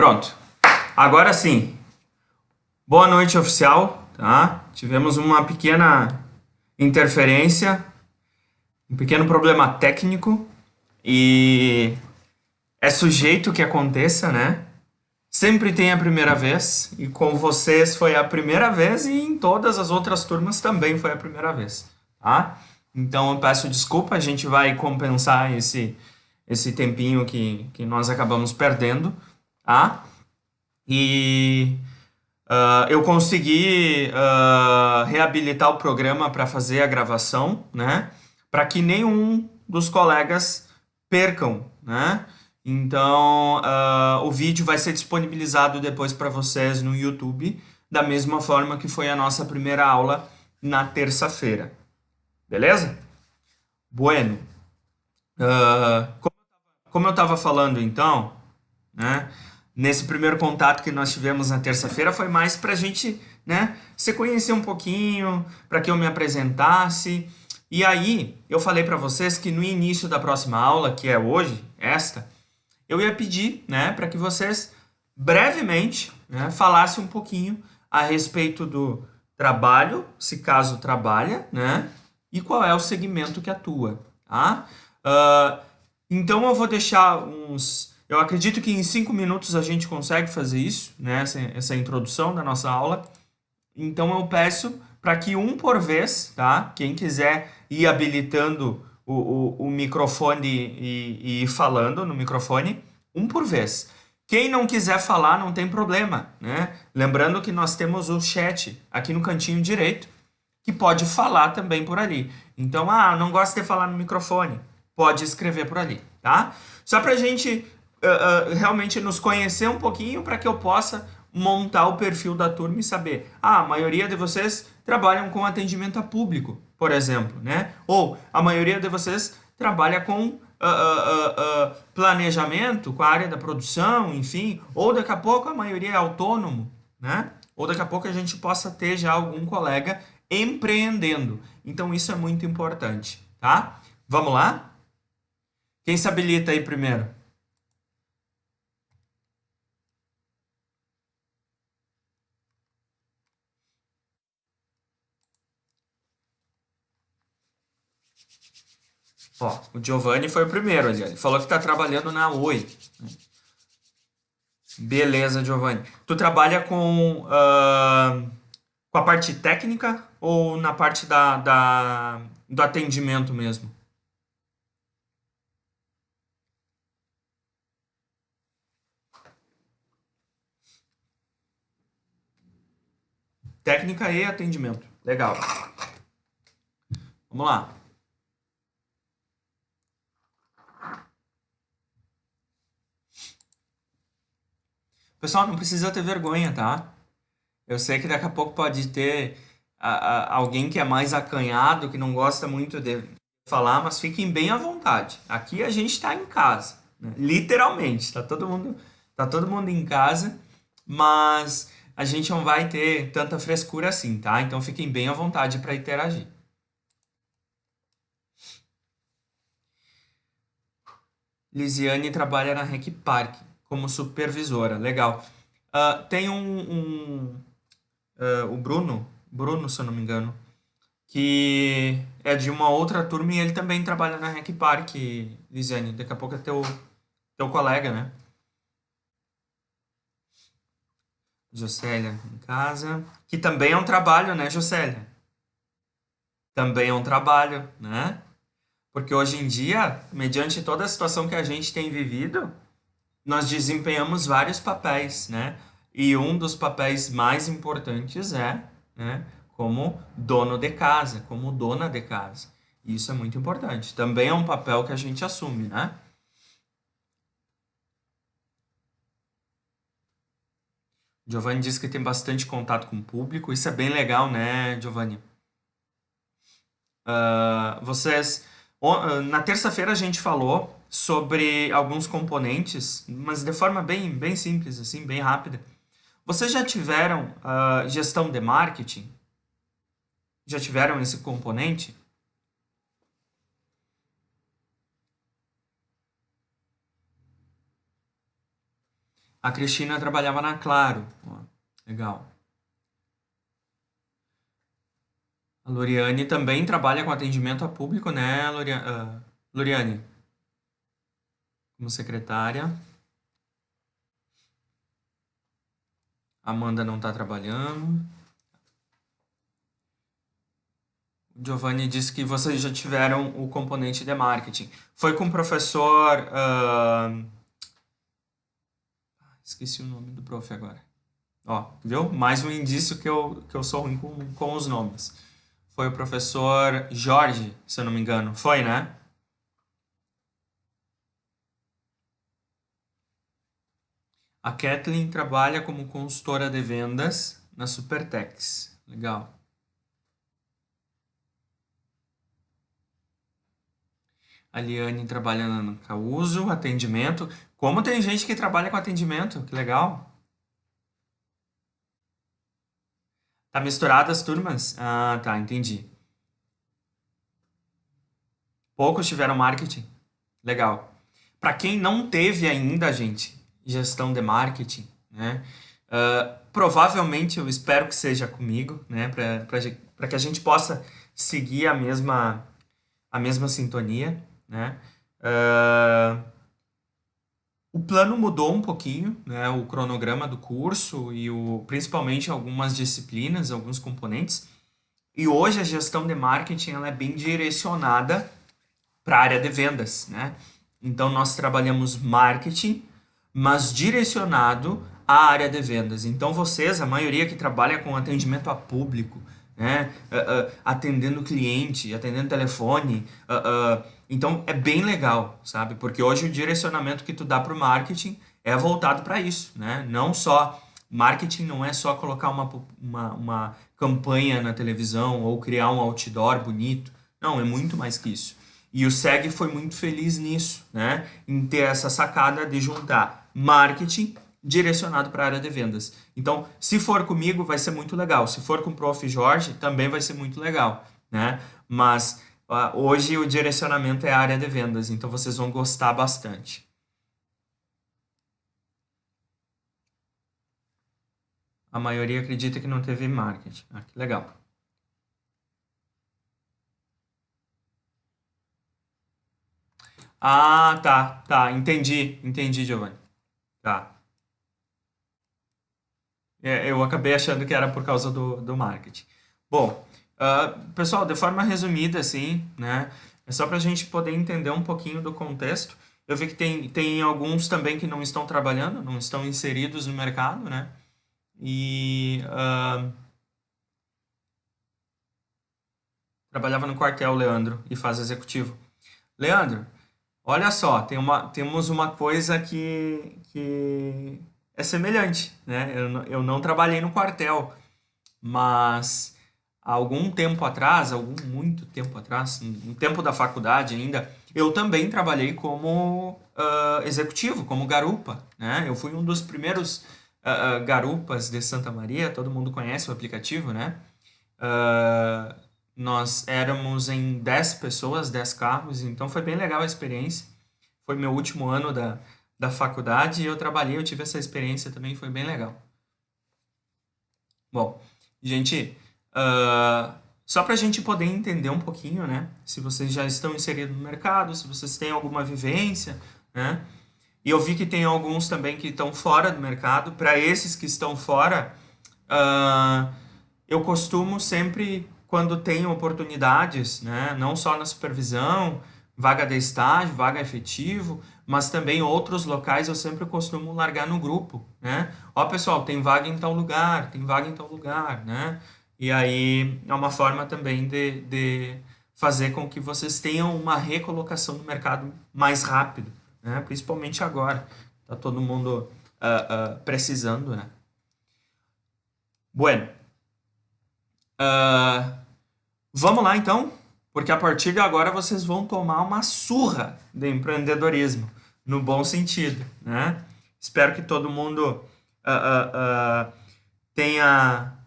Pronto. Agora sim. Boa noite, oficial. Tá? Tivemos uma pequena interferência, um pequeno problema técnico e é sujeito que aconteça, né? Sempre tem a primeira vez e com vocês foi a primeira vez e em todas as outras turmas também foi a primeira vez, tá? Então eu peço desculpa, a gente vai compensar esse tempinho que nós acabamos perdendo, tá? E eu consegui reabilitar o programa para fazer a gravação, né? Para que nenhum dos colegas percam, né? Então, o vídeo vai ser disponibilizado depois para vocês no YouTube, da mesma forma que foi a nossa primeira aula na terça-feira. Beleza? Bueno. Como eu estava falando então, né? Nesse primeiro contato que nós tivemos na terça-feira foi mais para a gente, né, se conhecer um pouquinho, para que eu me apresentasse. E aí eu falei para vocês que no início da próxima aula, que é hoje, eu ia pedir, né, para que vocês brevemente, né, falassem um pouquinho a respeito do trabalho, se caso trabalha, né, e qual é o segmento que atua, tá? Então eu vou deixar uns. Eu acredito que em 5 minutos a gente consegue fazer isso, né? Essa introdução da nossa aula. Então eu peço para que um por vez, tá? Quem quiser ir habilitando o microfone e ir falando no microfone, um por vez. Quem não quiser falar, não tem problema, né? Lembrando que nós temos o chat aqui no cantinho direito, que pode falar também por ali. Então, não gosto de falar no microfone, pode escrever por ali, tá? Só para a gente realmente nos conhecer um pouquinho para que eu possa montar o perfil da turma e saber, a maioria de vocês trabalham com atendimento a público, por exemplo, né? Ou a maioria de vocês trabalha com planejamento, com a área da produção, enfim, ou daqui a pouco a maioria é autônomo, né? Ou daqui a pouco a gente possa ter já algum colega empreendendo. Então isso é muito importante, tá? Vamos lá? Quem se habilita aí primeiro? Ó, o Giovanni foi o primeiro ali. Ele falou que está trabalhando na Oi. Beleza, Giovanni. Tu trabalha com a parte técnica ou na parte do atendimento mesmo? Técnica e atendimento. Legal. Vamos lá. Pessoal, não precisa ter vergonha, tá? Eu sei que daqui a pouco pode ter alguém que é mais acanhado, que não gosta muito de falar, mas fiquem bem à vontade. Aqui a gente está em casa, né? Literalmente, tá todo mundo em casa, mas a gente não vai ter tanta frescura assim, tá? Então fiquem bem à vontade para interagir. Lisiane trabalha na Rec Park como supervisora, legal. Tem o Bruno, se eu não me engano, que é de uma outra turma e ele também trabalha na Rec Park, Lisiane. Daqui a pouco é teu colega, né? Jocélia em casa. Que também é um trabalho, né, Jocélia? Também é um trabalho, né? Porque hoje em dia, mediante toda a situação que a gente tem vivido, nós desempenhamos vários papéis, né? E um dos papéis mais importantes é, né, como dono de casa, como dona de casa. Isso é muito importante. Também é um papel que a gente assume, né? Giovanni diz que tem bastante contato com o público. Isso é bem legal, né, Giovanni? Vocês, na terça-feira a gente falou sobre alguns componentes, mas de forma bem simples, assim, bem rápida. Vocês já tiveram gestão de marketing? Já tiveram esse componente? A Cristina trabalhava na Claro. Ó, legal. A Loriane também trabalha com atendimento a público, né, Loriane? Como secretária. A Amanda não está trabalhando. O Giovanni disse que vocês já tiveram o componente de marketing. Foi com o professor. Esqueci o nome do prof agora. Ó, viu? Mais um indício que eu sou ruim com os nomes. Foi o professor Jorge, se eu não me engano. Foi, né? A Kathleen trabalha como consultora de vendas na Supertex. Legal. A Liane trabalha no Causo, atendimento. Como tem gente que trabalha com atendimento? Que legal. Tá misturado as turmas? Ah, tá, entendi. Poucos tiveram marketing. Legal. Para quem não teve ainda, gente, gestão de marketing, né? Provavelmente eu espero que seja comigo, né? Para que a gente possa seguir a mesma sintonia, né? O plano mudou um pouquinho, né? O cronograma do curso e principalmente algumas disciplinas, alguns componentes. E hoje a gestão de marketing ela é bem direcionada para a área de vendas, né? Então nós trabalhamos marketing, mas direcionado à área de vendas. Então vocês, a maioria que trabalha com atendimento a público, né? Atendendo cliente, atendendo telefone, então é bem legal, sabe? Porque hoje o direcionamento que tu dá para o marketing é voltado para isso, né? Não só marketing não é só colocar uma campanha na televisão ou criar um outdoor bonito. Não, é muito mais que isso. E o SEG foi muito feliz nisso, né? Em ter essa sacada de juntar marketing direcionado para a área de vendas. Então, se for comigo, vai ser muito legal. Se for com o Prof. Jorge, também vai ser muito legal, né? Mas hoje o direcionamento é a área de vendas, então vocês vão gostar bastante. A maioria acredita que não teve marketing. Ah, que legal. Ah, tá, tá, entendi, Giovanni. Tá. Eu acabei achando que era por causa do marketing. Bom, pessoal, de forma resumida, assim, né? É só para a gente poder entender um pouquinho do contexto. Eu vi que tem alguns também que não estão trabalhando, não estão inseridos no mercado, né? E trabalhava no quartel, Leandro, e faz executivo. Leandro, olha só, temos uma coisa que é semelhante, né? Eu não trabalhei no quartel, mas há algum tempo atrás, muito tempo atrás, no tempo da faculdade ainda, eu também trabalhei como executivo, como garupa, né? Eu fui um dos primeiros garupas de Santa Maria, todo mundo conhece o aplicativo, né? Ah, nós éramos em 10 pessoas, 10 carros, então foi bem legal a experiência. Foi meu último ano da faculdade e eu trabalhei, eu tive essa experiência também, foi bem legal. Bom, gente, só para a gente poder entender um pouquinho, né? Se vocês já estão inseridos no mercado, se vocês têm alguma vivência, né? E eu vi que tem alguns também que estão fora do mercado. Para esses que estão fora, ah, eu costumo sempre, quando tenho oportunidades, né? Não só na supervisão, vaga de estágio, vaga efetivo, mas também outros locais eu sempre costumo largar no grupo, né? Ó, pessoal, tem vaga em tal lugar, tem vaga em tal lugar, né? E aí é uma forma também de fazer com que vocês tenham uma recolocação no mercado mais rápido, né? Principalmente agora, tá todo mundo precisando, né? Bueno, vamos lá então, porque a partir de agora vocês vão tomar uma surra de empreendedorismo, no bom sentido, né? Espero que todo mundo ah, tenha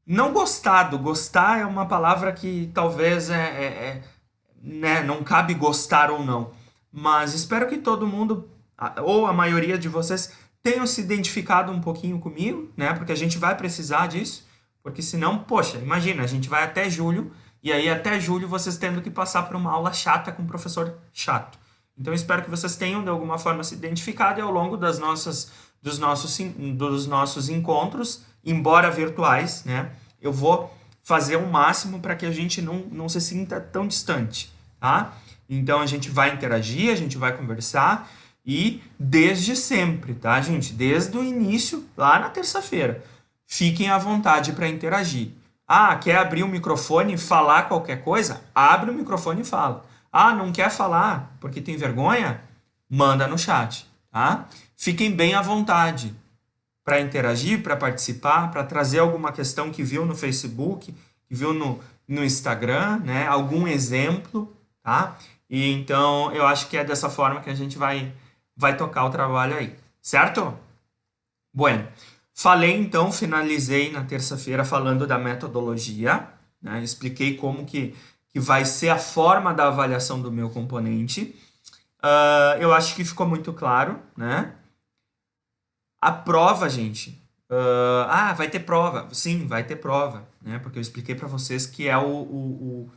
não gostado. Gostar é uma palavra que talvez né, não cabe gostar ou não, mas espero que todo mundo ou a maioria de vocês tenham se identificado um pouquinho comigo, né? Porque a gente vai precisar disso, porque senão, poxa, imagina, a gente vai até julho, e aí até julho vocês tendo que passar por uma aula chata com um professor chato. Então, eu espero que vocês tenham, de alguma forma, se identificado e ao longo dos nossos encontros, embora virtuais, né? Eu vou fazer o máximo para que a gente não se sinta tão distante, tá? Então, a gente vai interagir, a gente vai conversar e desde sempre, tá, gente? Desde o início, lá na terça-feira. Fiquem à vontade para interagir. Ah, quer abrir o microfone e falar qualquer coisa? Abre o microfone e fala. Ah, não quer falar porque tem vergonha? Manda no chat, tá? Fiquem bem à vontade para interagir, para participar, para trazer alguma questão que viu no Facebook, que viu no Instagram, né? Algum exemplo, tá? E então eu acho que é dessa forma que a gente vai tocar o trabalho aí, certo? Bueno, falei então, finalizei na terça-feira falando da metodologia, né? Expliquei como que vai ser a forma da avaliação do meu componente. Eu acho que ficou muito claro, né? A prova, gente. Vai ter prova. Sim, vai ter prova, né? Porque eu expliquei para vocês que é o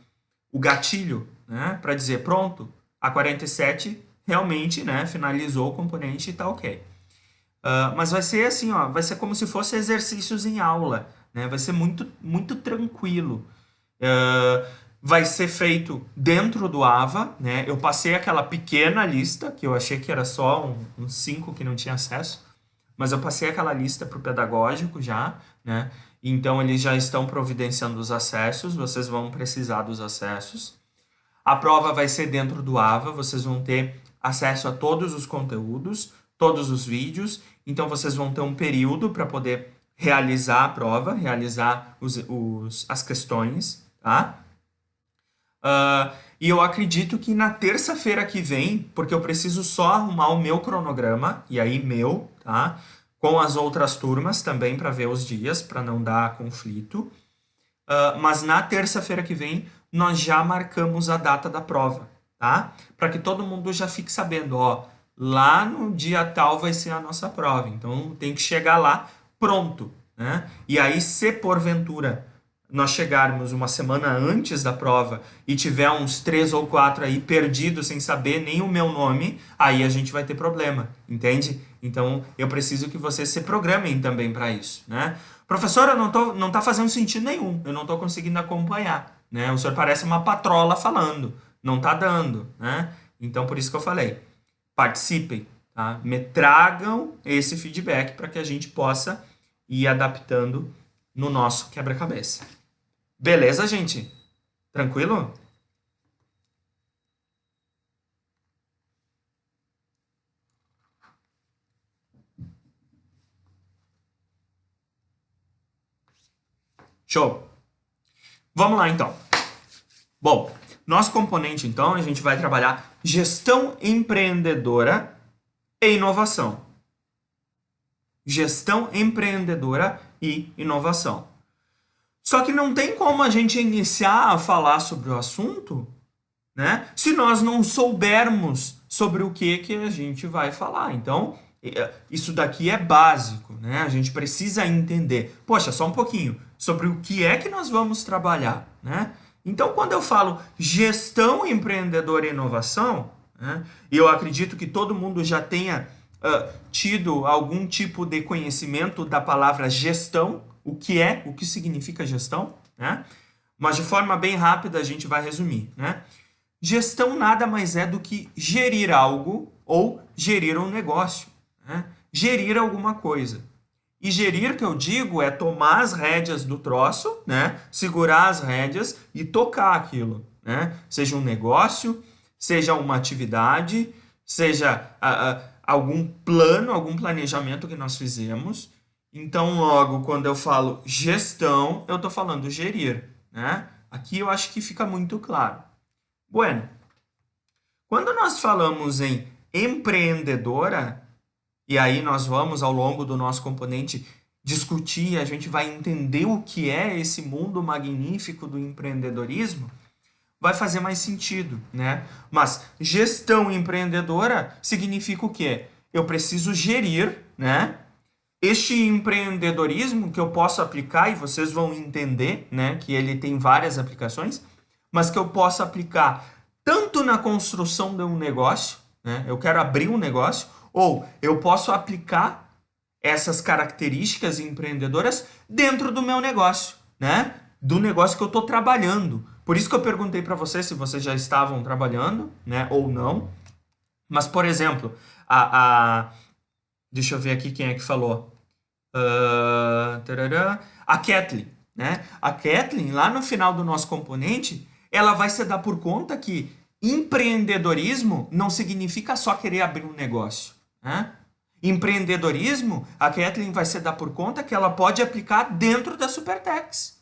gatilho, né? Para dizer, pronto, a 47 realmente, né, finalizou o componente e tá ok. Mas vai ser assim, ó, vai ser como se fosse exercícios em aula, né? Vai ser muito, muito tranquilo. Vai ser feito dentro do AVA, né? Eu passei aquela pequena lista, que eu achei que era só uns 5 que não tinha acesso, mas eu passei aquela lista para o pedagógico já, né? Então, eles já estão providenciando os acessos, vocês vão precisar dos acessos. A prova vai ser dentro do AVA, vocês vão ter acesso a todos os conteúdos, todos os vídeos, então vocês vão ter um período para poder realizar a prova, realizar as questões, tá? E eu acredito que na terça-feira que vem, porque eu preciso só arrumar o meu cronograma, e aí meu, tá? Com as outras turmas também para ver os dias, para não dar conflito. Mas na terça-feira que vem, nós já marcamos a data da prova, tá? Para que todo mundo já fique sabendo, ó, lá no dia tal vai ser a nossa prova. Então, tem que chegar lá pronto, né? E aí, se porventura nós chegarmos uma semana antes da prova e tiver uns 3 ou 4 aí perdidos sem saber nem o meu nome, aí a gente vai ter problema, entende? Então, eu preciso que vocês se programem também para isso, né? Professora, não tá fazendo sentido nenhum, eu não tô conseguindo acompanhar, né? O senhor parece uma patrola falando, não tá dando, né? Então, por isso que eu falei, participem, tá? Me tragam esse feedback para que a gente possa ir adaptando no nosso quebra-cabeça. Beleza, gente? Tranquilo? Show! Vamos lá, então. Bom, nosso componente, então, a gente vai trabalhar gestão empreendedora e inovação. Gestão empreendedora e inovação. Só que não tem como a gente iniciar a falar sobre o assunto, né, se nós não soubermos sobre o que a gente vai falar. Então, isso daqui é básico, né? A gente precisa entender. Poxa, só um pouquinho. Sobre o que é que nós vamos trabalhar, né? Então, quando eu falo gestão empreendedora e inovação, né, eu acredito que todo mundo já tenha tido algum tipo de conhecimento da palavra gestão, o que significa gestão, né? Mas de forma bem rápida a gente vai resumir, né? Gestão nada mais é do que gerir algo ou gerir um negócio, né? Gerir alguma coisa. E gerir, que eu digo, é tomar as rédeas do troço, né? Segurar as rédeas e tocar aquilo, né? Seja um negócio, seja uma atividade, seja algum plano, algum planejamento que nós fizemos. Então, logo, quando eu falo gestão, eu estou falando gerir, né? Aqui eu acho que fica muito claro. Bueno, quando nós falamos em empreendedora, e aí nós vamos, ao longo do nosso componente, discutir, a gente vai entender o que é esse mundo magnífico do empreendedorismo, vai fazer mais sentido, né? Mas gestão empreendedora significa o quê? eu preciso gerir, né, este empreendedorismo que eu posso aplicar, e vocês vão entender, né, que ele tem várias aplicações, mas que eu posso aplicar tanto na construção de um negócio, né, eu quero abrir um negócio, ou eu posso aplicar essas características empreendedoras dentro do meu negócio, né, do negócio que eu estou trabalhando. Por isso que eu perguntei para vocês se vocês já estavam trabalhando, né, ou não. Mas, por exemplo, deixa eu ver aqui quem é que falou. A Kathleen, né? A Kathleen, lá no final do nosso componente, ela vai se dar por conta que empreendedorismo não significa só querer abrir um negócio, né? Empreendedorismo, a Kathleen vai se dar por conta que ela pode aplicar dentro da Supertex.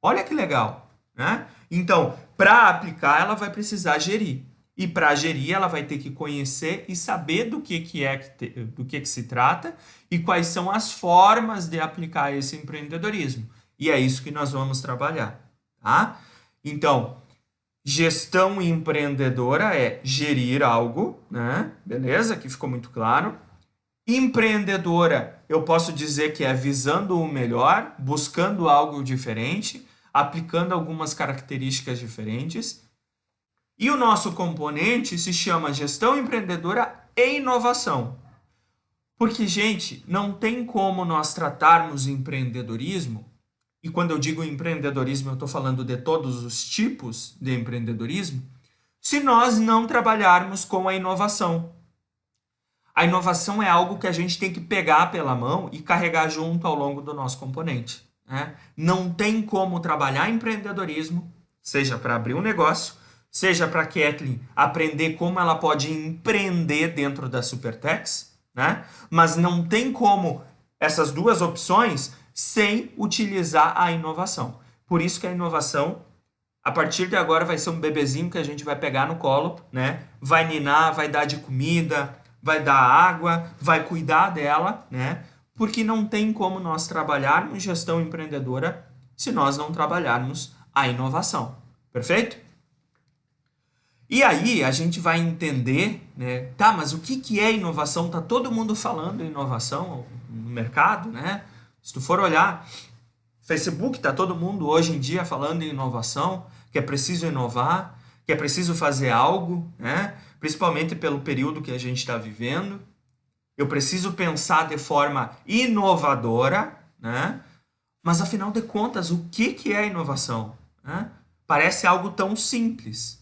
Olha que legal, né? Então, para aplicar, ela vai precisar gerir. E para gerir, ela vai ter que conhecer e saber do que se trata e quais são as formas de aplicar esse empreendedorismo. E é isso que nós vamos trabalhar, tá? Então, gestão empreendedora é gerir algo, né? Beleza? Aqui ficou muito claro. Empreendedora, eu posso dizer que é visando o melhor, buscando algo diferente, aplicando algumas características diferentes. E o nosso componente se chama gestão empreendedora e inovação. Porque, gente, não tem como nós tratarmos empreendedorismo, e quando eu digo empreendedorismo, eu estou falando de todos os tipos de empreendedorismo, se nós não trabalharmos com a inovação. A inovação é algo que a gente tem que pegar pela mão e carregar junto ao longo do nosso componente, né? Não tem como trabalhar empreendedorismo, seja para abrir um negócio, seja para a Kathleen aprender como ela pode empreender dentro da Supertex, né? Mas não tem como essas duas opções sem utilizar a inovação. Por isso que a inovação, a partir de agora, vai ser um bebezinho que a gente vai pegar no colo, né? Vai ninar, vai dar de comida, vai dar água, vai cuidar dela, né? Porque não tem como nós trabalharmos gestão empreendedora se nós não trabalharmos a inovação. Perfeito? E aí a gente vai entender, né? Tá, mas o que é inovação? Tá todo mundo falando em inovação no mercado, né? Se tu for olhar, Facebook, tá todo mundo hoje em dia falando em inovação, que é preciso inovar, que é preciso fazer algo, né? Principalmente pelo período que a gente está vivendo. Eu preciso pensar de forma inovadora, né? Mas afinal de contas, o que é inovação, né? Parece algo tão simples.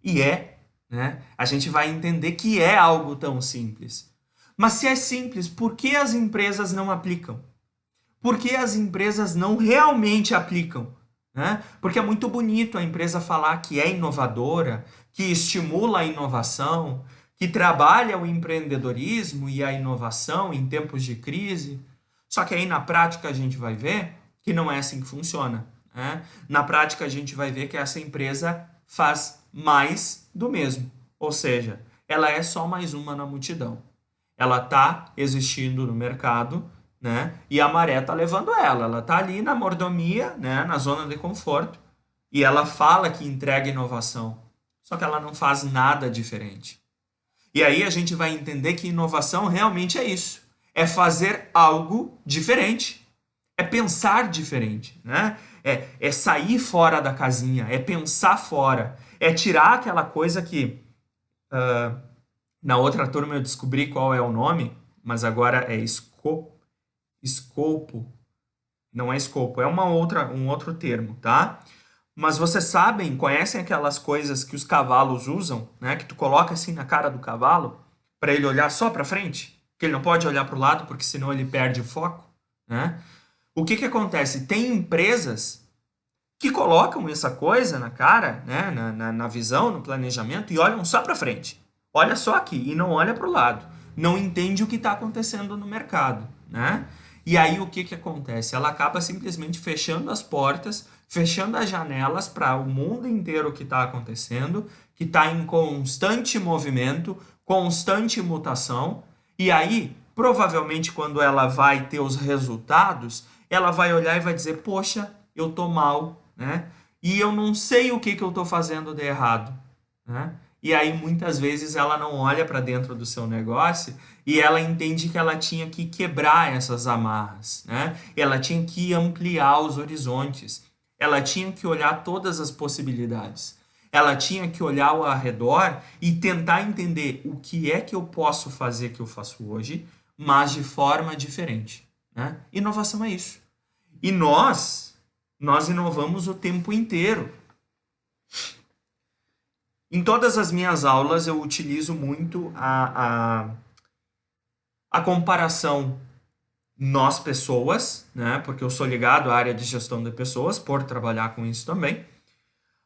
E é, né? A gente vai entender que é algo tão simples. Mas se é simples, por que as empresas não aplicam? Por que as empresas não realmente aplicam? Né? Porque é muito bonito a empresa falar que é inovadora, que estimula a inovação, que trabalha o empreendedorismo e a inovação em tempos de crise. Só que aí na prática a gente vai ver que não é assim que funciona, né? Na prática a gente vai ver que essa empresa faz mais do mesmo. Ou seja, ela é só mais uma na multidão. Ela está existindo no mercado, né? E a maré está levando ela. Ela está ali na mordomia, né? Na zona de conforto. E ela fala que entrega inovação. Só que ela não faz nada diferente. E aí a gente vai entender que inovação realmente é isso. É fazer algo diferente. É pensar diferente, né? É sair fora da casinha. É pensar fora. É tirar aquela coisa que... na outra turma eu descobri qual é o nome, mas agora é escopo. Não é escopo, é um outro termo, tá? Mas vocês sabem, conhecem aquelas coisas que os cavalos usam, né? Que tu coloca assim na cara do cavalo para ele olhar só para frente, que ele não pode olhar para o lado porque senão ele perde o foco, né? O que acontece? Tem empresas que colocam essa coisa na cara, né? Na visão, no planejamento e olham só para frente. Olha só aqui e não olha para o lado. Não entende o que está acontecendo no mercado, né? E aí o que acontece? Ela acaba simplesmente fechando as portas, fechando as janelas para o mundo inteiro que está acontecendo, que está em constante movimento, constante mutação. E aí, provavelmente, quando ela vai ter os resultados, ela vai olhar e vai dizer, poxa, eu tô mal, né? E eu não sei o que eu tô fazendo de errado, né? E aí muitas vezes ela não olha para dentro do seu negócio e ela entende que ela tinha que quebrar essas amarras, né? Ela tinha que ampliar os horizontes. Ela tinha que olhar todas as possibilidades. Ela tinha que olhar ao redor e tentar entender o que é que eu posso fazer que eu faço hoje, mas de forma diferente, né? Inovação é isso. E nós inovamos o tempo inteiro. Em todas as minhas aulas eu utilizo muito a comparação nós pessoas, né? Porque eu sou ligado à área de gestão de pessoas por trabalhar com isso também,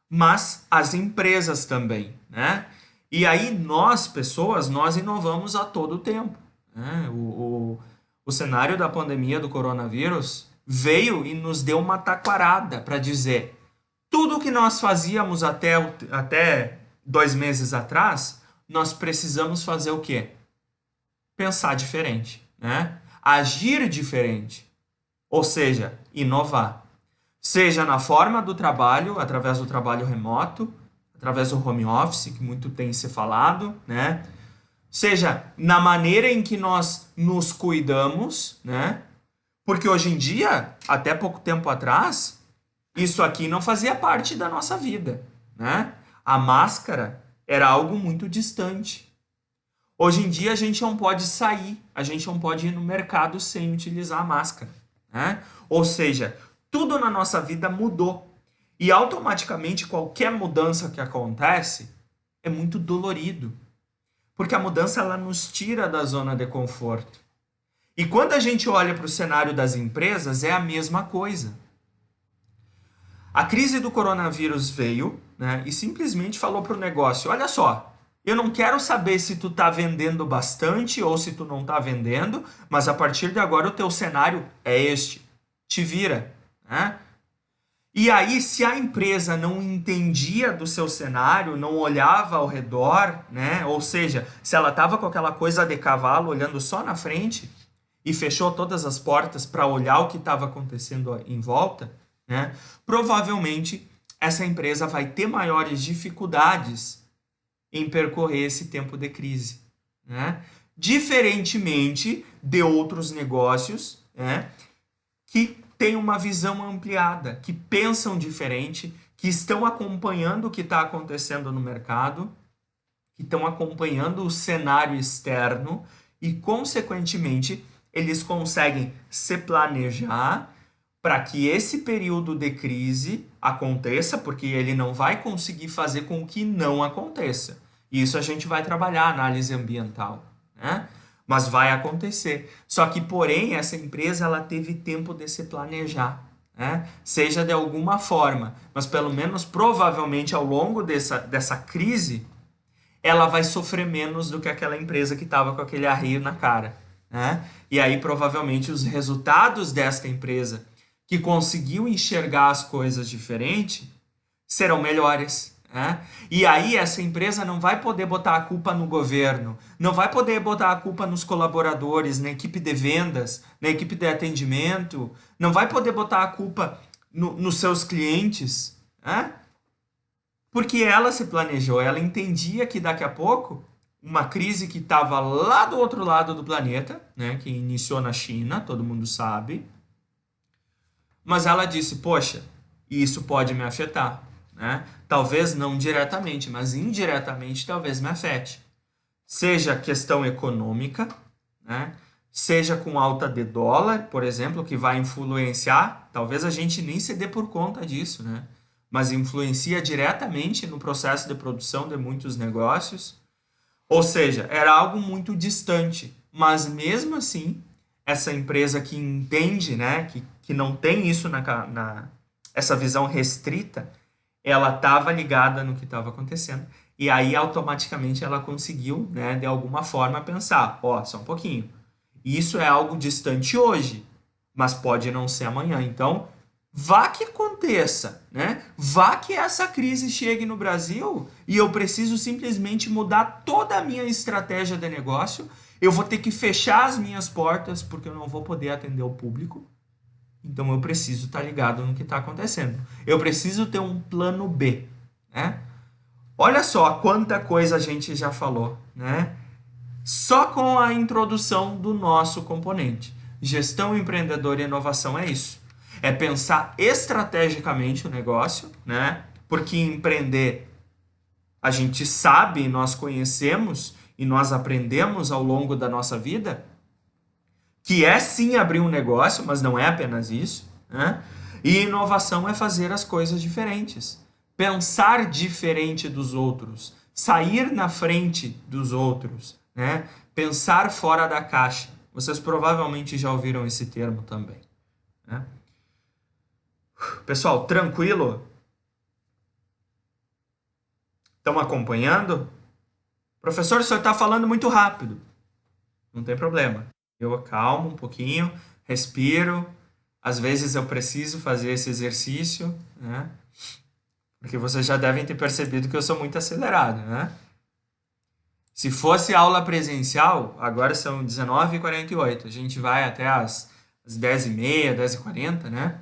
mas as empresas também, né? E aí nós pessoas, nós inovamos a todo tempo, né? O cenário da pandemia do coronavírus veio e nos deu uma taquarada para dizer tudo que nós fazíamos até 2 meses atrás, nós precisamos fazer o quê? Pensar diferente, né? Agir diferente, ou seja, inovar. Seja na forma do trabalho, através do trabalho remoto, através do home office, que muito tem se falado, né? Seja na maneira em que nós nos cuidamos, né? Porque hoje em dia, até pouco tempo atrás, isso aqui não fazia parte da nossa vida, né? A máscara era algo muito distante. Hoje em dia a gente não pode sair, a gente não pode ir no mercado sem utilizar a máscara, né? Ou seja, tudo na nossa vida mudou. E automaticamente qualquer mudança que acontece é muito dolorido. Porque a mudança ela nos tira da zona de conforto. E quando a gente olha para o cenário das empresas, é a mesma coisa. A crise do coronavírus veio, né, e simplesmente falou para o negócio, olha só, eu não quero saber se tu está vendendo bastante ou se tu não está vendendo, mas a partir de agora o teu cenário é este. Te vira, né? E aí, se a empresa não entendia do seu cenário, não olhava ao redor, né? Ou seja, se ela estava com aquela coisa de cavalo olhando só na frente e fechou todas as portas para olhar o que estava acontecendo em volta, né? Provavelmente essa empresa vai ter maiores dificuldades em percorrer esse tempo de crise, né? Diferentemente de outros negócios, né, que têm uma visão ampliada, que pensam diferente, que estão acompanhando o que está acontecendo no mercado, que estão acompanhando o cenário externo e, consequentemente, eles conseguem se planejar para que esse período de crise aconteça, porque ele não vai conseguir fazer com que não aconteça. Isso a gente vai trabalhar, análise ambiental, né? Mas vai acontecer. Só que, porém, essa empresa ela teve tempo de se planejar, né? Seja de alguma forma, mas pelo menos provavelmente ao longo dessa crise, ela vai sofrer menos do que aquela empresa que estava com aquele arreio na cara, né? E aí provavelmente os resultados desta empresa que conseguiu enxergar as coisas diferente serão melhores, né? E aí essa empresa não vai poder botar a culpa no governo, não vai poder botar a culpa nos colaboradores, na equipe de vendas, na equipe de atendimento, não vai poder botar a culpa nos seus clientes, né? Porque ela se planejou, ela entendia que daqui a pouco uma crise que estava lá do outro lado do planeta, né, que iniciou na China, todo mundo sabe, mas ela disse, poxa, isso pode me afetar, né? Talvez não diretamente, mas indiretamente talvez me afete. Seja questão econômica, né? Seja com alta de dólar, por exemplo, que vai influenciar, talvez a gente nem se dê por conta disso, né? Mas influencia diretamente no processo de produção de muitos negócios. Ou seja, era algo muito distante, mas mesmo assim, essa empresa que entende, né, que não tem isso essa visão restrita, ela estava ligada no que estava acontecendo. E aí, automaticamente, ela conseguiu, né, de alguma forma, pensar, ó, só um pouquinho, isso é algo distante hoje, mas pode não ser amanhã. Então, vá que aconteça, né? Vá que essa crise chegue no Brasil e eu preciso simplesmente mudar toda a minha estratégia de negócio. Eu vou ter que fechar as minhas portas porque eu não vou poder atender o público. Então eu preciso estar ligado no que está acontecendo. Eu preciso ter um plano B, né? Olha só quanta coisa a gente já falou, né? Só com a introdução do nosso componente. Gestão empreendedora e inovação é isso. É pensar estrategicamente o negócio, né? Porque empreender a gente sabe, nós conhecemos e nós aprendemos ao longo da nossa vida que é sim abrir um negócio, mas não é apenas isso, né? E inovação é fazer as coisas diferentes, pensar diferente dos outros, sair na frente dos outros, né? Pensar fora da caixa. Vocês provavelmente já ouviram esse termo também, né? Pessoal, tranquilo? Estão acompanhando? Professor, o senhor está falando muito rápido. Não tem problema. Eu acalmo um pouquinho, respiro. Às vezes eu preciso fazer esse exercício, né? Porque vocês já devem ter percebido que eu sou muito acelerado, né? Se fosse aula presencial, agora são 19h48, a gente vai até as 10h30, 10h40, né?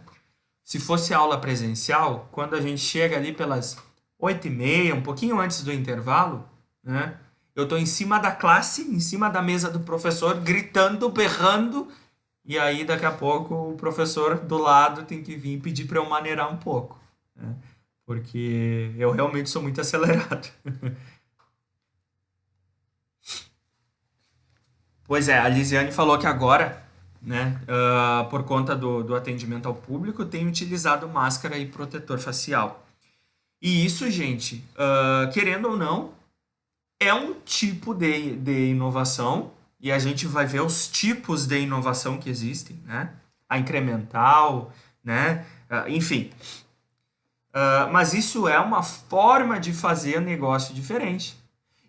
Se fosse aula presencial, quando a gente chega ali pelas 8h30, um pouquinho antes do intervalo, né? Eu tô em cima da classe, em cima da mesa do professor, gritando, berrando, e aí daqui a pouco o professor do lado tem que vir pedir para eu maneirar um pouco, né? Porque eu realmente sou muito acelerado. Pois é, a Lisiane falou que agora, né, por conta do atendimento ao público, tem utilizado máscara e protetor facial. E isso, gente, querendo ou não, é um tipo de inovação, e a gente vai ver os tipos de inovação que existem, né? A incremental, né? Enfim. Mas isso é uma forma de fazer negócio diferente.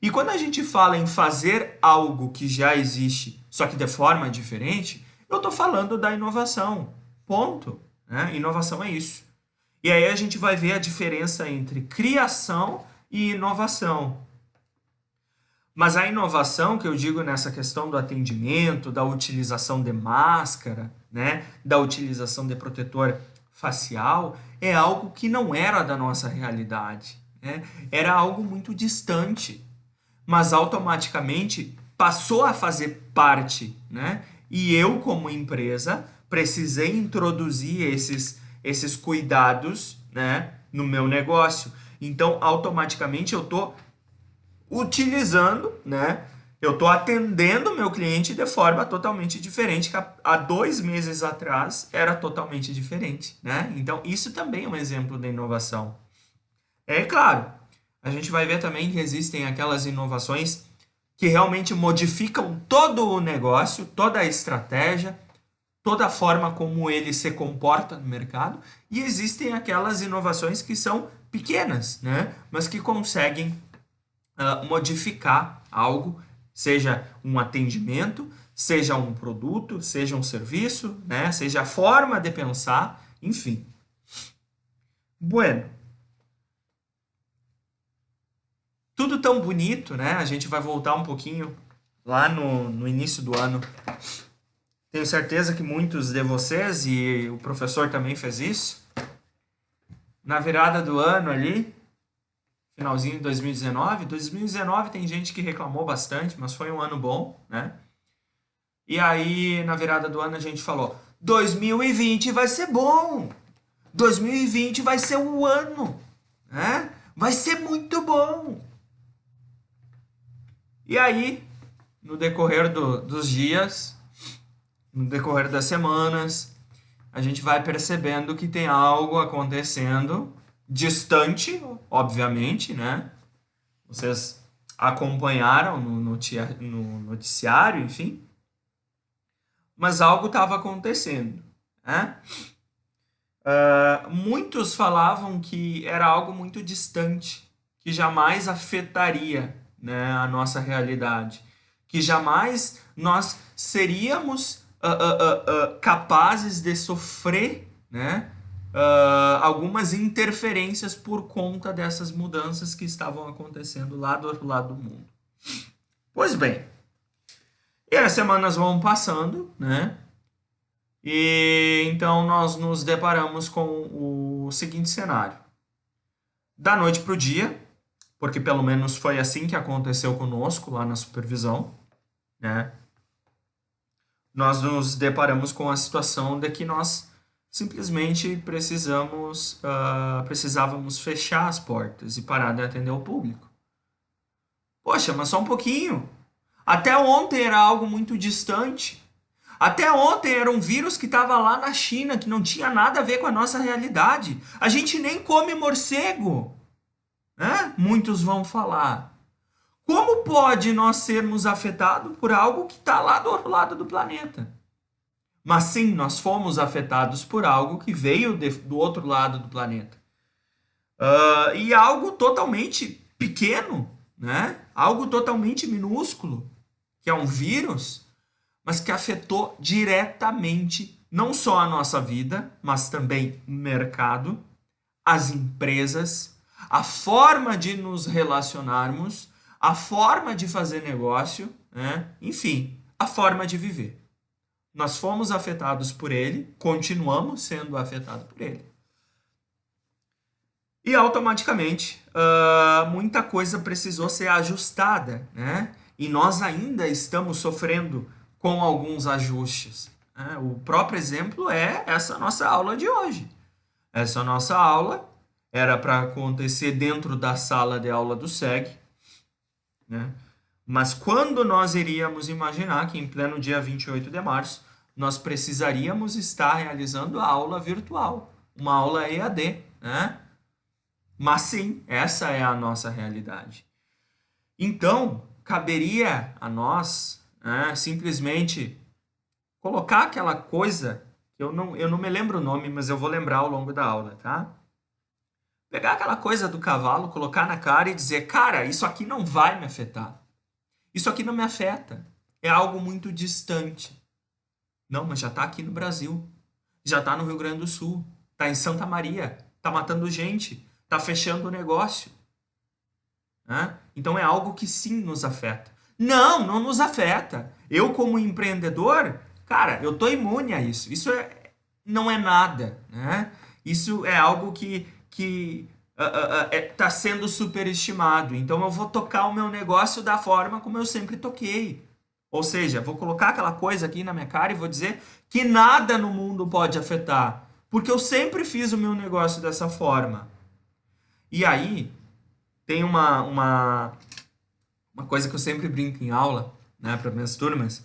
E quando a gente fala em fazer algo que já existe, só que de forma diferente, eu estou falando da inovação. Ponto. Né? Inovação é isso. E aí a gente vai ver a diferença entre criação e inovação. Mas a inovação que eu digo nessa questão do atendimento, da utilização de máscara, né, da utilização de protetor facial, é algo que não era da nossa realidade, né? Era algo muito distante, mas automaticamente passou a fazer parte, né? E eu, como empresa, precisei introduzir esses cuidados, né, no meu negócio. Então, automaticamente eu estou utilizando, né? Eu estou atendendo o meu cliente de forma totalmente diferente, que há 2 meses atrás era totalmente diferente, né? Então, isso também é um exemplo de inovação. É claro, a gente vai ver também que existem aquelas inovações que realmente modificam todo o negócio, toda a estratégia, toda a forma como ele se comporta no mercado, e existem aquelas inovações que são pequenas, né? Mas que conseguem modificar algo, seja um atendimento, seja um produto, seja um serviço, né? Seja a forma de pensar, enfim. Bueno, tudo tão bonito, né? A gente vai voltar um pouquinho lá no início do ano. Tenho certeza que muitos de vocês, e o professor também fez isso, na virada do ano ali, finalzinho de 2019. 2019 tem gente que reclamou bastante, mas foi um ano bom, né? E aí, na virada do ano, a gente falou: 2020 vai ser bom! 2020 vai ser um ano, né? Vai ser muito bom! E aí, no decorrer dos dias, no decorrer das semanas, a gente vai percebendo que tem algo acontecendo distante, obviamente, né? Vocês acompanharam no noticiário, enfim, mas algo estava acontecendo, né? Muitos falavam que era algo muito distante, que jamais afetaria, né, a nossa realidade, que jamais nós seríamos capazes de sofrer, né, algumas interferências por conta dessas mudanças que estavam acontecendo lá do outro lado do mundo. Pois bem, e as semanas vão passando, né? E então nós nos deparamos com o seguinte cenário. Da noite para o dia, porque pelo menos foi assim que aconteceu conosco lá na supervisão, né? Nós nos deparamos com a situação de que nós simplesmente precisávamos fechar as portas e parar de atender o público. Poxa, mas só um pouquinho. Até ontem era algo muito distante. Até ontem era um vírus que estava lá na China, que não tinha nada a ver com a nossa realidade. A gente nem come morcego, né? Muitos vão falar. Como pode nós sermos afetados por algo que está lá do outro lado do planeta? Mas sim, nós fomos afetados por algo que veio do outro lado do planeta. E algo totalmente pequeno, né? Algo totalmente minúsculo, que é um vírus, mas que afetou diretamente não só a nossa vida, mas também o mercado, as empresas, a forma de nos relacionarmos, a forma de fazer negócio, né? Enfim, a forma de viver. Nós fomos afetados por ele, continuamos sendo afetados por ele. E automaticamente, muita coisa precisou ser ajustada, né? E nós ainda estamos sofrendo com alguns ajustes, né? O próprio exemplo é essa nossa aula de hoje. Essa nossa aula era para acontecer dentro da sala de aula do SEG, né? Mas quando nós iríamos imaginar que em pleno dia 28 de março nós precisaríamos estar realizando a aula virtual, uma aula EAD, né? Mas sim, essa é a nossa realidade. Então, caberia a nós, né, simplesmente colocar aquela coisa, eu não me lembro o nome, mas eu vou lembrar ao longo da aula, tá? Pegar aquela coisa do cavalo, colocar na cara e dizer, cara, isso aqui não vai me afetar. Isso aqui não me afeta. É algo muito distante. Não, mas já está aqui no Brasil. Já está no Rio Grande do Sul. Está em Santa Maria. Está matando gente. Está fechando o negócio. Né? Então é algo que sim nos afeta. Não, não nos afeta. Eu, como empreendedor, cara, eu estou imune a isso. Isso não é nada. Né? Isso é algo que está sendo superestimado. Então eu vou tocar o meu negócio da forma como eu sempre toquei. Ou seja, vou colocar aquela coisa aqui na minha cara e vou dizer que nada no mundo pode afetar. Porque eu sempre fiz o meu negócio dessa forma. E aí, tem uma coisa que eu sempre brinco em aula, né, para minhas turmas,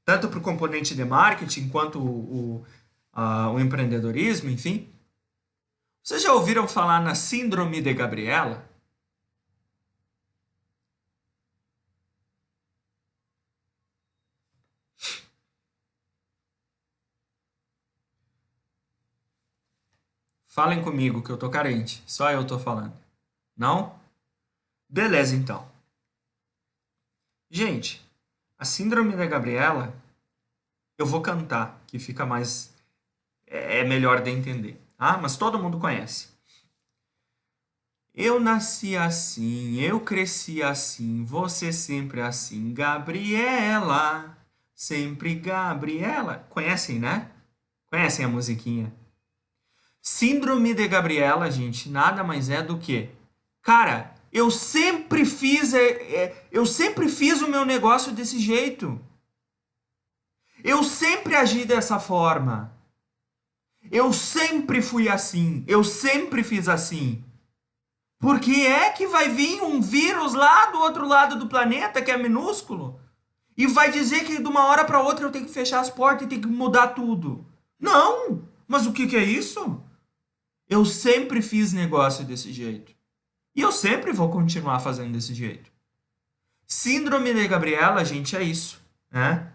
tanto para o componente de marketing quanto o empreendedorismo, enfim. Vocês já ouviram falar na Síndrome de Gabriela? Falem comigo que eu tô carente. Só eu tô falando. Não? Beleza, então. Gente, a Síndrome da Gabriela, eu vou cantar, que fica mais... é melhor de entender. Ah, mas todo mundo conhece. Eu nasci assim, eu cresci assim, você sempre assim, Gabriela, sempre Gabriela. Conhecem, né? Conhecem a musiquinha? Síndrome de Gabriela, gente, nada mais é do que, cara, eu sempre fiz o meu negócio desse jeito. Eu sempre agi dessa forma. Eu sempre fui assim. Eu sempre fiz assim. Por que é que vai vir um vírus lá do outro lado do planeta, que é minúsculo, e vai dizer que de uma hora para outra eu tenho que fechar as portas e tenho que mudar tudo? Não! Mas o que é isso? Eu sempre fiz negócio desse jeito. E eu sempre vou continuar fazendo desse jeito. Síndrome de Gabriela, gente, é isso, né?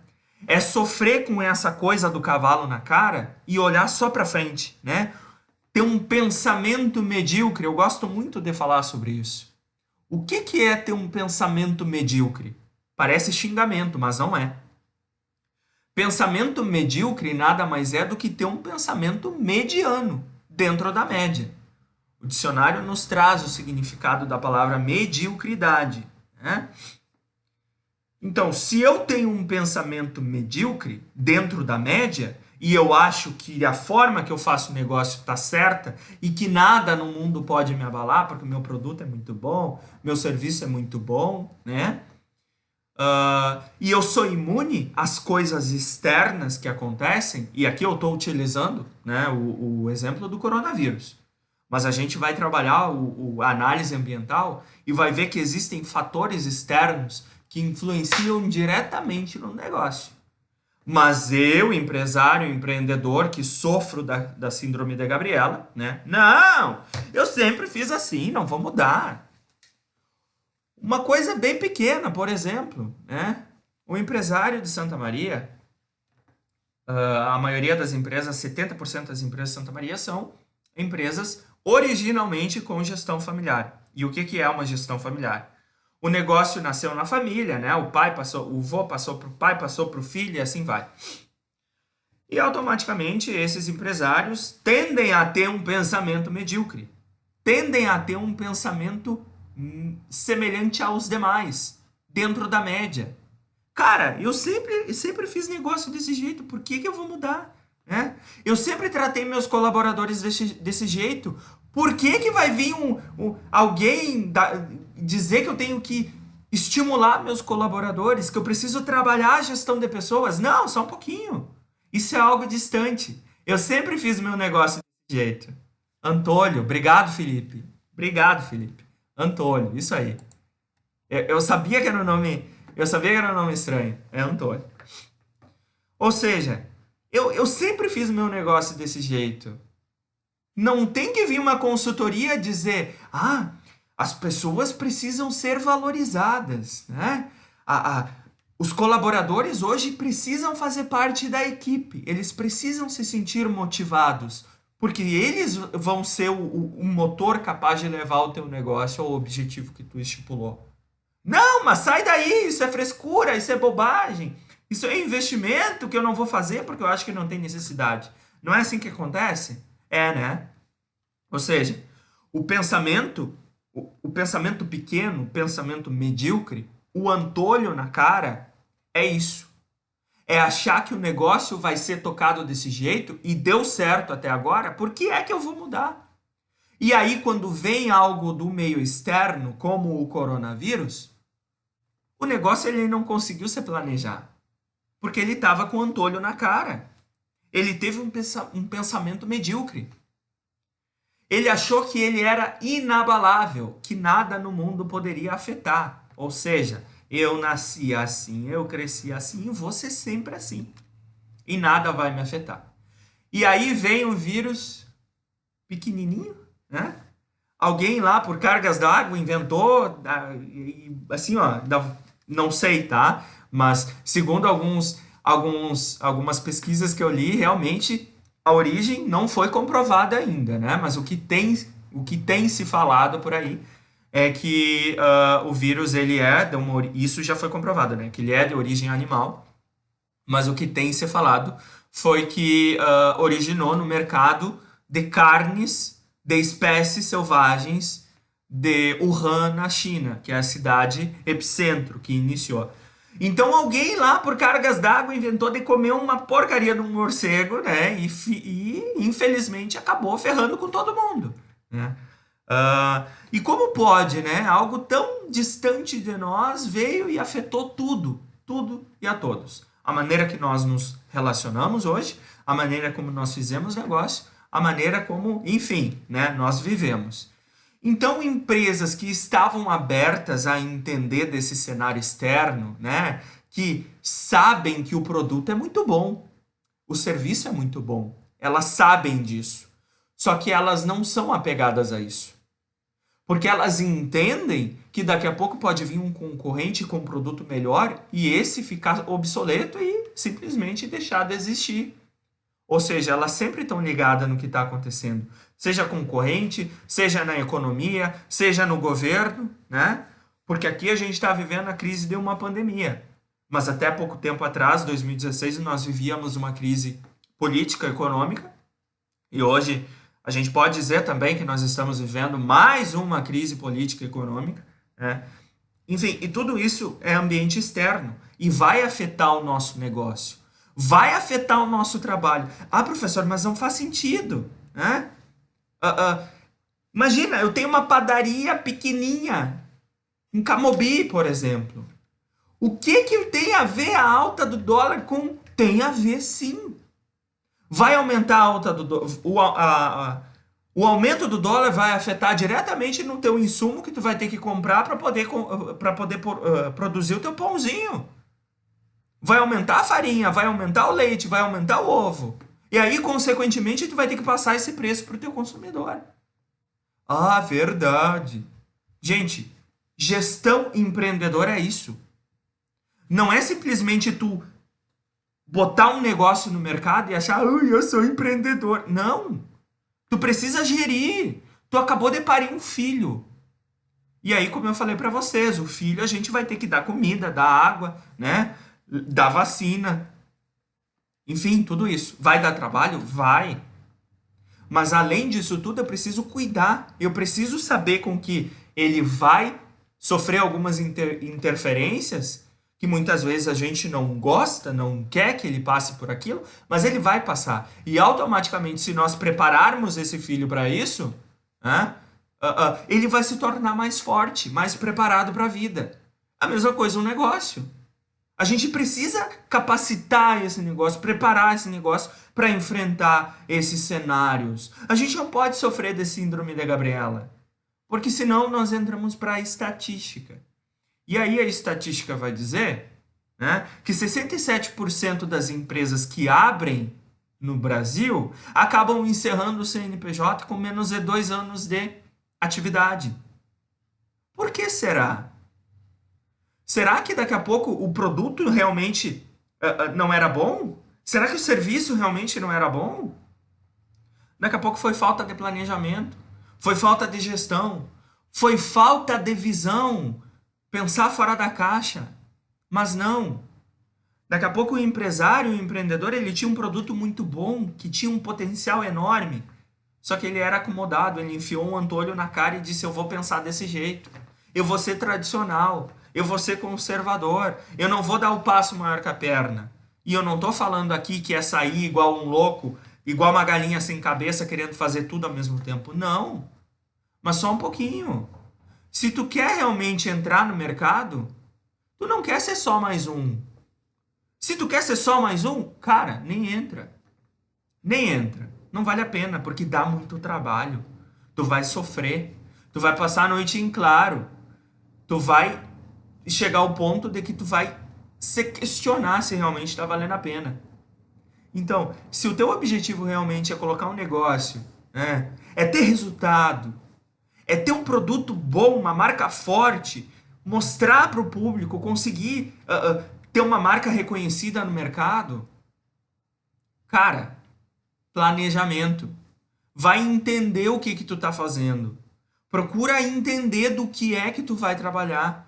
É sofrer com essa coisa do cavalo na cara e olhar só pra frente, né? Ter um pensamento medíocre. Eu gosto muito de falar sobre isso. O que é ter um pensamento medíocre? Parece xingamento, mas não é. Pensamento medíocre nada mais é do que ter um pensamento mediano, dentro da média. O dicionário nos traz o significado da palavra mediocridade, né? Então, se eu tenho um pensamento medíocre dentro da média, e eu acho que a forma que eu faço o negócio está certa e que nada no mundo pode me abalar, porque o meu produto é muito bom, meu serviço é muito bom, né? E eu sou imune às coisas externas que acontecem, e aqui eu estou utilizando, né, o exemplo do coronavírus. Mas a gente vai trabalhar a análise ambiental e vai ver que existem fatores externos que influenciam diretamente no negócio. Mas eu, empresário, empreendedor, que sofro da síndrome da Gabriela, né? Não, eu sempre fiz assim, não vou mudar. Uma coisa bem pequena, por exemplo, né? O empresário de Santa Maria, a maioria das empresas, 70% das empresas de Santa Maria são empresas originalmente com gestão familiar. E o que é uma gestão familiar? O negócio nasceu na família, né? O pai passou, o vô passou para o pai, passou para o filho e assim vai. E automaticamente esses empresários tendem a ter um pensamento medíocre, tendem a ter um pensamento semelhante aos demais, dentro da média. Cara, eu sempre fiz negócio desse jeito, por que eu vou mudar? Né? Eu sempre tratei meus colaboradores desse jeito, por que vai vir alguém dizer que eu tenho que estimular meus colaboradores, que eu preciso trabalhar a gestão de pessoas? Não, só um pouquinho. Isso é algo distante. Eu sempre fiz meu negócio desse jeito. Antônio, obrigado, Felipe. Obrigado, Felipe. Antônio, isso aí. Eu sabia que era um nome, eu sabia que era um nome estranho. É Antônio. Ou seja, eu sempre fiz meu negócio desse jeito. Não tem que vir uma consultoria dizer, as pessoas precisam ser valorizadas, né? Os colaboradores hoje precisam fazer parte da equipe, eles precisam se sentir motivados, porque eles vão ser o motor capaz de levar o teu negócio ao objetivo que tu estipulou. Não, mas sai daí, isso é frescura, isso é bobagem, isso é investimento que eu não vou fazer porque eu acho que não tem necessidade. Não é assim que acontece? É, né? Ou seja, o pensamento pequeno, o pensamento medíocre, o antolho na cara, é isso. É achar que o negócio vai ser tocado desse jeito e deu certo até agora, por que é que eu vou mudar? E aí, quando vem algo do meio externo, como o coronavírus, o negócio ele não conseguiu se planejar, porque ele estava com o antolho na cara. Ele teve um pensamento medíocre. Ele achou que ele era inabalável, que nada no mundo poderia afetar. Ou seja, eu nasci assim, eu cresci assim, vou ser sempre assim. E nada vai me afetar. E aí vem o vírus pequenininho, né? Alguém lá, por cargas d'água, inventou, assim, ó, não sei, tá? Mas segundo algumas pesquisas que eu li, realmente a origem não foi comprovada ainda, né? Mas o que tem se falado por aí é que o vírus, ele isso já foi comprovado, né? Que ele é de origem animal, mas o que tem se falado foi que originou no mercado de carnes de espécies selvagens de Wuhan, na China, que é a cidade epicentro que iniciou. Então alguém lá, por cargas d'água, inventou de comer uma porcaria de um morcego, né? E infelizmente acabou ferrando com todo mundo, né? E como pode, né? Algo tão distante de nós veio e afetou tudo e a todos. A maneira que nós nos relacionamos hoje, a maneira como nós fizemos negócio, a maneira como, enfim, né, nós vivemos. Então, empresas que estavam abertas a entender desse cenário externo, né, que sabem que o produto é muito bom, o serviço é muito bom, elas sabem disso, só que elas não são apegadas a isso. Porque elas entendem que daqui a pouco pode vir um concorrente com um produto melhor e esse ficar obsoleto e simplesmente deixar de existir. Ou seja, elas sempre estão ligadas no que está acontecendo. Seja concorrente, seja na economia, seja no governo, né? Porque aqui a gente está vivendo a crise de uma pandemia. Mas até pouco tempo atrás, 2016, nós vivíamos uma crise política, econômica. E hoje a gente pode dizer também que nós estamos vivendo mais uma crise política e econômica, né? Enfim, e tudo isso é ambiente externo e vai afetar o nosso negócio. vai afetar o nosso trabalho. Ah, professor, mas não faz sentido, né? Imagina, eu tenho uma padaria pequenininha, em Camobi, por exemplo. O que tem a ver a alta do dólar com... Tem a ver, sim. Vai aumentar a alta do dólar. O aumento do dólar vai afetar diretamente no teu insumo que tu vai ter que comprar para poder produzir o teu pãozinho. Vai aumentar a farinha, vai aumentar o leite, vai aumentar o ovo. E aí, consequentemente, tu vai ter que passar esse preço para o teu consumidor. Ah, verdade. Gente, gestão empreendedora é isso. Não é simplesmente tu botar um negócio no mercado e achar, eu sou empreendedor. Não. Tu precisa gerir. Tu acabou de parir um filho. E aí, como eu falei para vocês, o filho a gente vai ter que dar comida, dar água, né? Dar vacina. Enfim, tudo isso. Vai dar trabalho? Vai. Mas além disso tudo, eu preciso cuidar. Eu preciso saber com que ele vai sofrer algumas interferências que muitas vezes a gente não gosta, não quer que ele passe por aquilo, mas ele vai passar. E automaticamente, se nós prepararmos esse filho para isso, né, ele vai se tornar mais forte, mais preparado para a vida. A mesma coisa um negócio. A gente precisa capacitar esse negócio, preparar esse negócio para enfrentar esses cenários. A gente não pode sofrer de síndrome da Gabriela, porque senão nós entramos para a estatística. E aí a estatística vai dizer, né, que 67% das empresas que abrem no Brasil acabam encerrando o CNPJ com menos de 2 anos de atividade. Por que será? Será que daqui a pouco o produto realmente não era bom? Será que o serviço realmente não era bom? Daqui a pouco foi falta de planejamento, foi falta de gestão, foi falta de visão, pensar fora da caixa. Mas não. Daqui a pouco o empresário, o empreendedor, ele tinha um produto muito bom, que tinha um potencial enorme. Só que ele era acomodado, ele enfiou um antolho na cara e disse, eu vou pensar desse jeito. Eu vou ser tradicional, eu vou ser conservador, eu não vou dar o passo maior que a perna. E eu não estou falando aqui que é sair igual um louco, igual uma galinha sem cabeça querendo fazer tudo ao mesmo tempo. Não. Mas só um pouquinho. Se tu quer realmente entrar no mercado, tu não quer ser só mais um. Se tu quer ser só mais um, cara, nem entra. Nem entra. Não vale a pena, porque dá muito trabalho. Tu vai sofrer. Tu vai passar a noite em claro. Tu vai chegar ao ponto de que tu vai se questionar se realmente está valendo a pena. Então, se o teu objetivo realmente é colocar um negócio, né, é ter resultado, é ter um produto bom, uma marca forte, mostrar para o público, conseguir ter uma marca reconhecida no mercado, cara, planejamento. Vai entender o que tu tá fazendo. Procura entender do que é que tu vai trabalhar.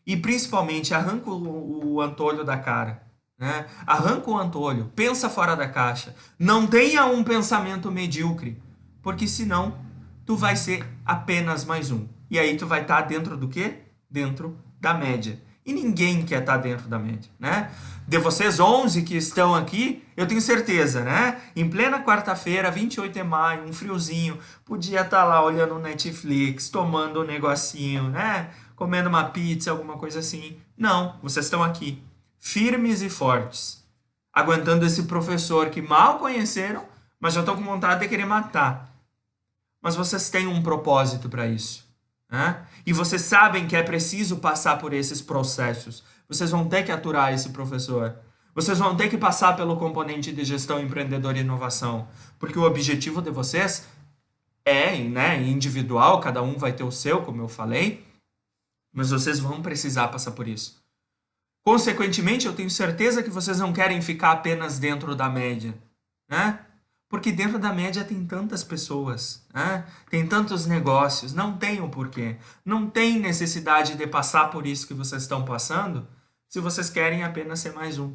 E principalmente, arranca o antolho da cara. Né? Arranca o antolho, pensa fora da caixa. Não tenha um pensamento medíocre, porque senão tu vai ser apenas mais um. E aí tu vai estar dentro do quê? Dentro da média. E ninguém quer estar dentro da média, né? De vocês 11 que estão aqui, eu tenho certeza, né? Em plena quarta-feira, 28 de maio, um friozinho, podia estar lá olhando o Netflix, tomando um negocinho, né? Comendo uma pizza, alguma coisa assim. Não, vocês estão aqui, firmes e fortes, aguentando esse professor que mal conheceram, mas já estão com vontade de querer matar. Mas vocês têm um propósito para isso. Né? E vocês sabem que é preciso passar por esses processos. Vocês vão ter que aturar esse professor. Vocês vão ter que passar pelo componente de gestão empreendedora e inovação. Porque o objetivo de vocês é, né, individual, cada um vai ter o seu, como eu falei, mas vocês vão precisar passar por isso. Consequentemente, eu tenho certeza que vocês não querem ficar apenas dentro da média, né? Porque dentro da média tem tantas pessoas, né? Tem tantos negócios, não tem o porquê. Não tem necessidade de passar por isso que vocês estão passando se vocês querem apenas ser mais um.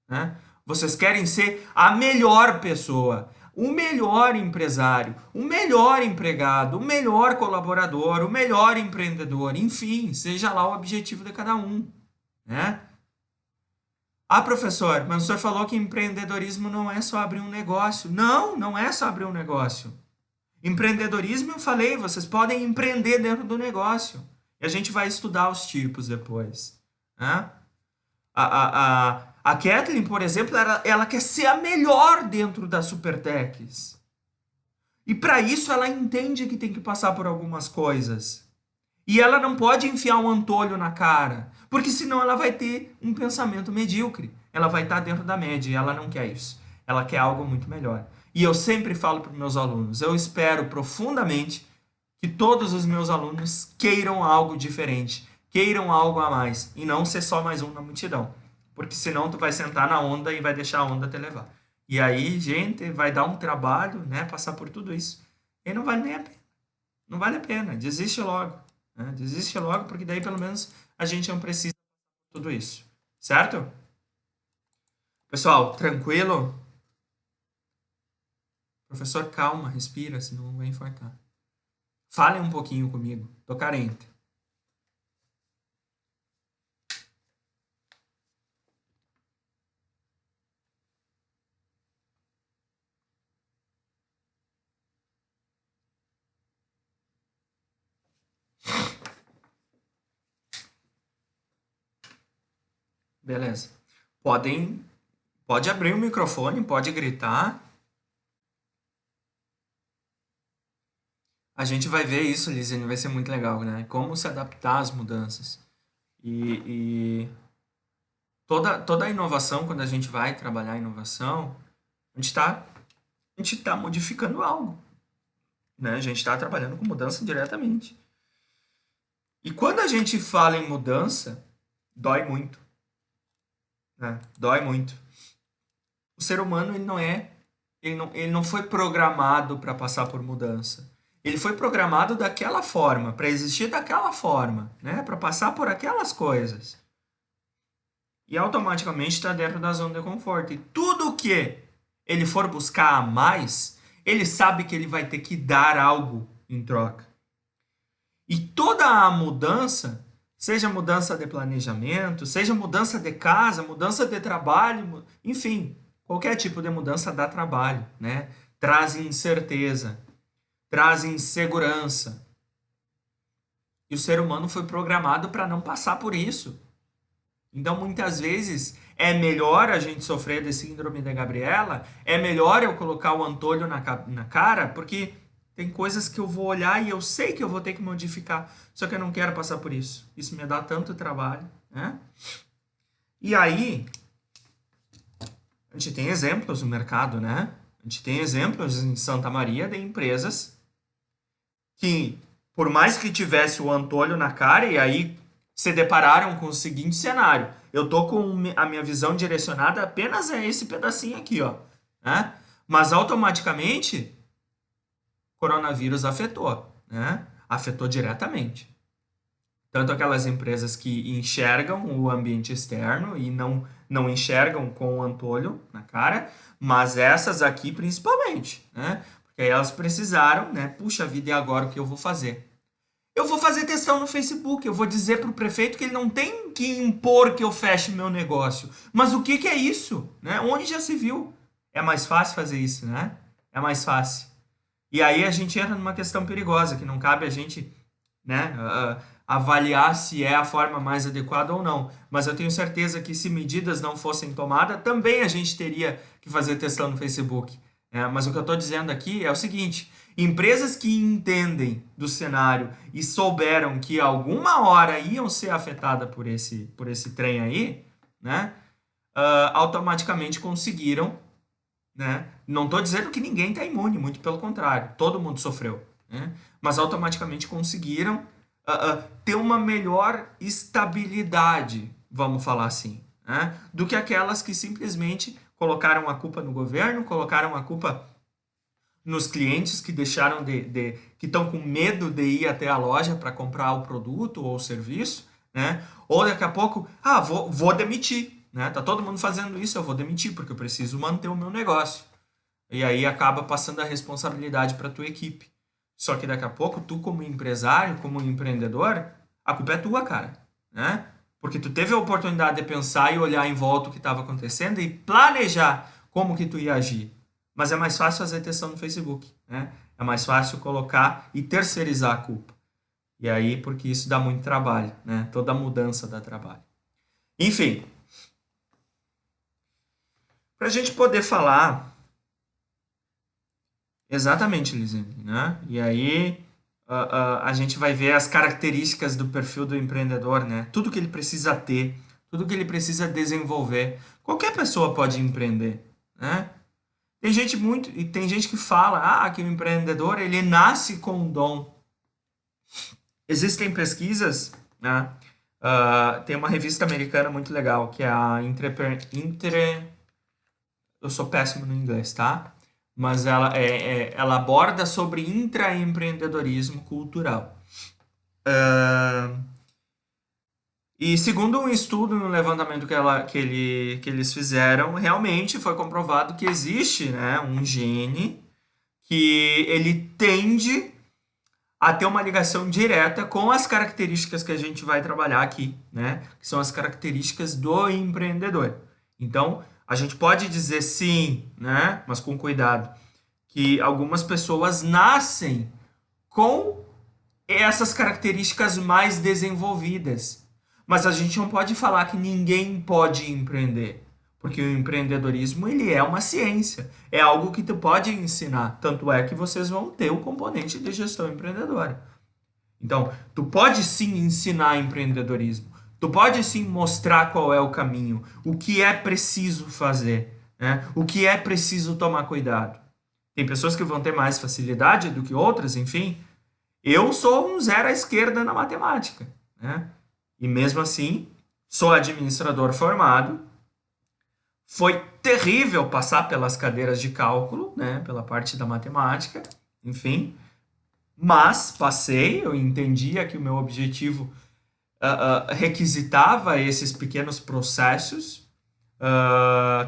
Né? Vocês querem ser a melhor pessoa, o melhor empresário, o melhor empregado, o melhor colaborador, o melhor empreendedor, enfim, seja lá o objetivo de cada um. Né? Ah, professor, mas o senhor falou que empreendedorismo não é só abrir um negócio. Não, não é só abrir um negócio. Empreendedorismo, eu falei, vocês podem empreender dentro do negócio. E a gente vai estudar os tipos depois. Né? A Kathleen, por exemplo, ela quer ser a melhor dentro das Supertechs. E para isso ela entende que tem que passar por algumas coisas. E ela não pode enfiar um antolho na cara, porque senão ela vai ter um pensamento medíocre. Ela vai estar dentro da média e ela não quer isso. Ela quer algo muito melhor. E eu sempre falo para os meus alunos, eu espero profundamente que todos os meus alunos queiram algo diferente, queiram algo a mais, e não ser só mais um na multidão. Porque senão tu vai sentar na onda e vai deixar a onda te levar. E aí, gente, vai dar um trabalho, né, passar por tudo isso. E não vale nem a pena. Não vale a pena. Desiste logo. Né? Desiste logo, porque daí pelo menos a gente não precisa de tudo isso. Certo? Pessoal, tranquilo? Professor, calma, respira, senão vai infartar. Falem um pouquinho comigo. Tô carente. Beleza. Pode abrir o microfone, pode gritar. A gente vai ver isso, Lisiane, vai ser muito legal, né? Como se adaptar às mudanças. E toda a inovação, quando a gente vai trabalhar a inovação, a gente tá modificando algo, né? A gente está trabalhando com mudança diretamente. E quando a gente fala em mudança, dói muito, né? Dói muito. O ser humano, ele não foi programado para passar por mudança. Ele foi programado daquela forma, para existir daquela forma, né? Para passar por aquelas coisas. E automaticamente está dentro da zona de conforto. E tudo que ele for buscar a mais, ele sabe que ele vai ter que dar algo em troca. E toda a mudança, seja mudança de planejamento, seja mudança de casa, mudança de trabalho, enfim, qualquer tipo de mudança dá trabalho, né? Traz incerteza, traz insegurança. E o ser humano foi programado para não passar por isso. Então, muitas vezes, é melhor a gente sofrer de síndrome da Gabriela, é melhor eu colocar o antolho na cara, porque tem coisas que eu vou olhar e eu sei que eu vou ter que modificar, só que eu não quero passar por isso. Isso me dá tanto trabalho, né? E aí, a gente tem exemplos no mercado, né? A gente tem exemplos em Santa Maria de empresas que, por mais que tivesse o antolho na cara, e aí se depararam com o seguinte cenário. Eu tô com a minha visão direcionada apenas a esse pedacinho aqui, ó, né? Mas automaticamente o coronavírus afetou, né? Afetou diretamente. Tanto aquelas empresas que enxergam o ambiente externo e não enxergam com o antolho na cara, mas essas aqui principalmente, né? Porque aí elas precisaram, né? Puxa vida, e agora o que eu vou fazer? Eu vou fazer testão no Facebook, eu vou dizer para o prefeito que ele não tem que impor que eu feche meu negócio. Mas o que é isso? Né? Onde já se viu? É mais fácil fazer isso, né? É mais fácil. E aí a gente entra numa questão perigosa, que não cabe a gente, né, avaliar se é a forma mais adequada ou não. Mas eu tenho certeza que se medidas não fossem tomadas, também a gente teria que fazer testão no Facebook. Mas o que eu estou dizendo aqui é o seguinte: empresas que entendem do cenário e souberam que alguma hora iam ser afetadas por esse trem aí, né, automaticamente conseguiram, né? Não estou dizendo que ninguém está imune, muito pelo contrário, todo mundo sofreu, né? Mas automaticamente conseguiram ter uma melhor estabilidade, vamos falar assim, né? Do que aquelas que simplesmente colocaram a culpa no governo, colocaram a culpa nos clientes que deixaram que estão com medo de ir até a loja para comprar o produto ou o serviço, né? Ou daqui a pouco, vou demitir, né? Tá todo mundo fazendo isso, eu vou demitir porque eu preciso manter o meu negócio. E aí acaba passando a responsabilidade para tua equipe. Só que daqui a pouco tu como empresário, como empreendedor, a culpa é tua, cara, né? Porque tu teve a oportunidade de pensar e olhar em volta o que estava acontecendo e planejar como que tu ia agir. Mas é mais fácil fazer testão no Facebook, né? É mais fácil colocar e terceirizar a culpa. E aí, porque isso dá muito trabalho, né? Toda mudança dá trabalho. Enfim, para a gente poder falar exatamente, Lisane, né? E aí a gente vai ver as características do perfil do empreendedor, né? Tudo que ele precisa ter, tudo que ele precisa desenvolver. Qualquer pessoa pode empreender, né? Tem gente que fala, que o empreendedor ele nasce com um dom. Existem pesquisas, né? Tem uma revista americana muito legal que é a eu sou péssimo no inglês, tá? Mas ela aborda sobre intraempreendedorismo cultural. E segundo um estudo, um levantamento que eles fizeram, realmente foi comprovado que existe, né, um gene que ele tende a ter uma ligação direta com as características que a gente vai trabalhar aqui, né? Que são as características do empreendedor. Então, a gente pode dizer sim, né? Mas com cuidado, que algumas pessoas nascem com essas características mais desenvolvidas. Mas a gente não pode falar que ninguém pode empreender, porque o empreendedorismo ele é uma ciência, é algo que tu pode ensinar, tanto é que vocês vão ter o componente de gestão empreendedora. Então, tu pode sim ensinar empreendedorismo, tu pode sim mostrar qual é o caminho, o que é preciso fazer, né? O que é preciso tomar cuidado. Tem pessoas que vão ter mais facilidade do que outras, enfim. Eu sou um zero à esquerda na matemática, né? E mesmo assim, sou administrador formado. Foi terrível passar pelas cadeiras de cálculo, né? Pela parte da matemática, enfim. Mas passei, eu entendia que o meu objetivo requisitava esses pequenos processos.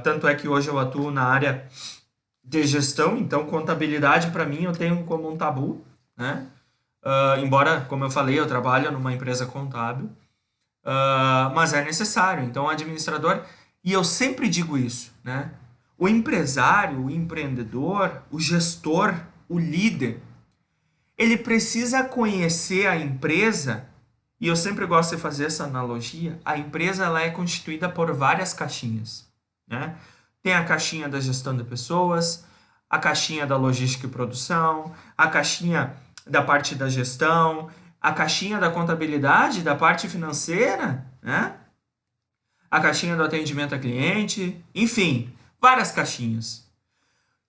Tanto é que hoje eu atuo na área de gestão, então contabilidade para mim eu tenho como um tabu, né? Embora, como eu falei, eu trabalho numa empresa contábil, mas é necessário. Então, o administrador, e eu sempre digo isso, né? O empresário, o empreendedor, o gestor, o líder, ele precisa conhecer a empresa, e eu sempre gosto de fazer essa analogia, a empresa ela é constituída por várias caixinhas, né? Tem a caixinha da gestão de pessoas, a caixinha da logística e produção, a caixinha da parte da gestão, a caixinha da contabilidade, da parte financeira, né? A caixinha do atendimento a cliente, enfim, várias caixinhas.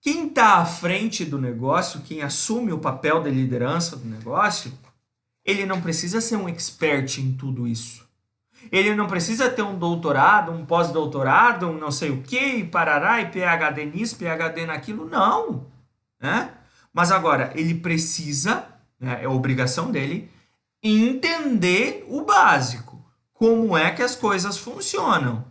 Quem está à frente do negócio, quem assume o papel de liderança do negócio, ele não precisa ser um expert em tudo isso. Ele não precisa ter um doutorado, um pós-doutorado, um não sei o que, parará, e PhD nisso, PhD naquilo, não. Né? Mas agora, ele precisa, né, é obrigação dele, entender o básico. Como é que as coisas funcionam.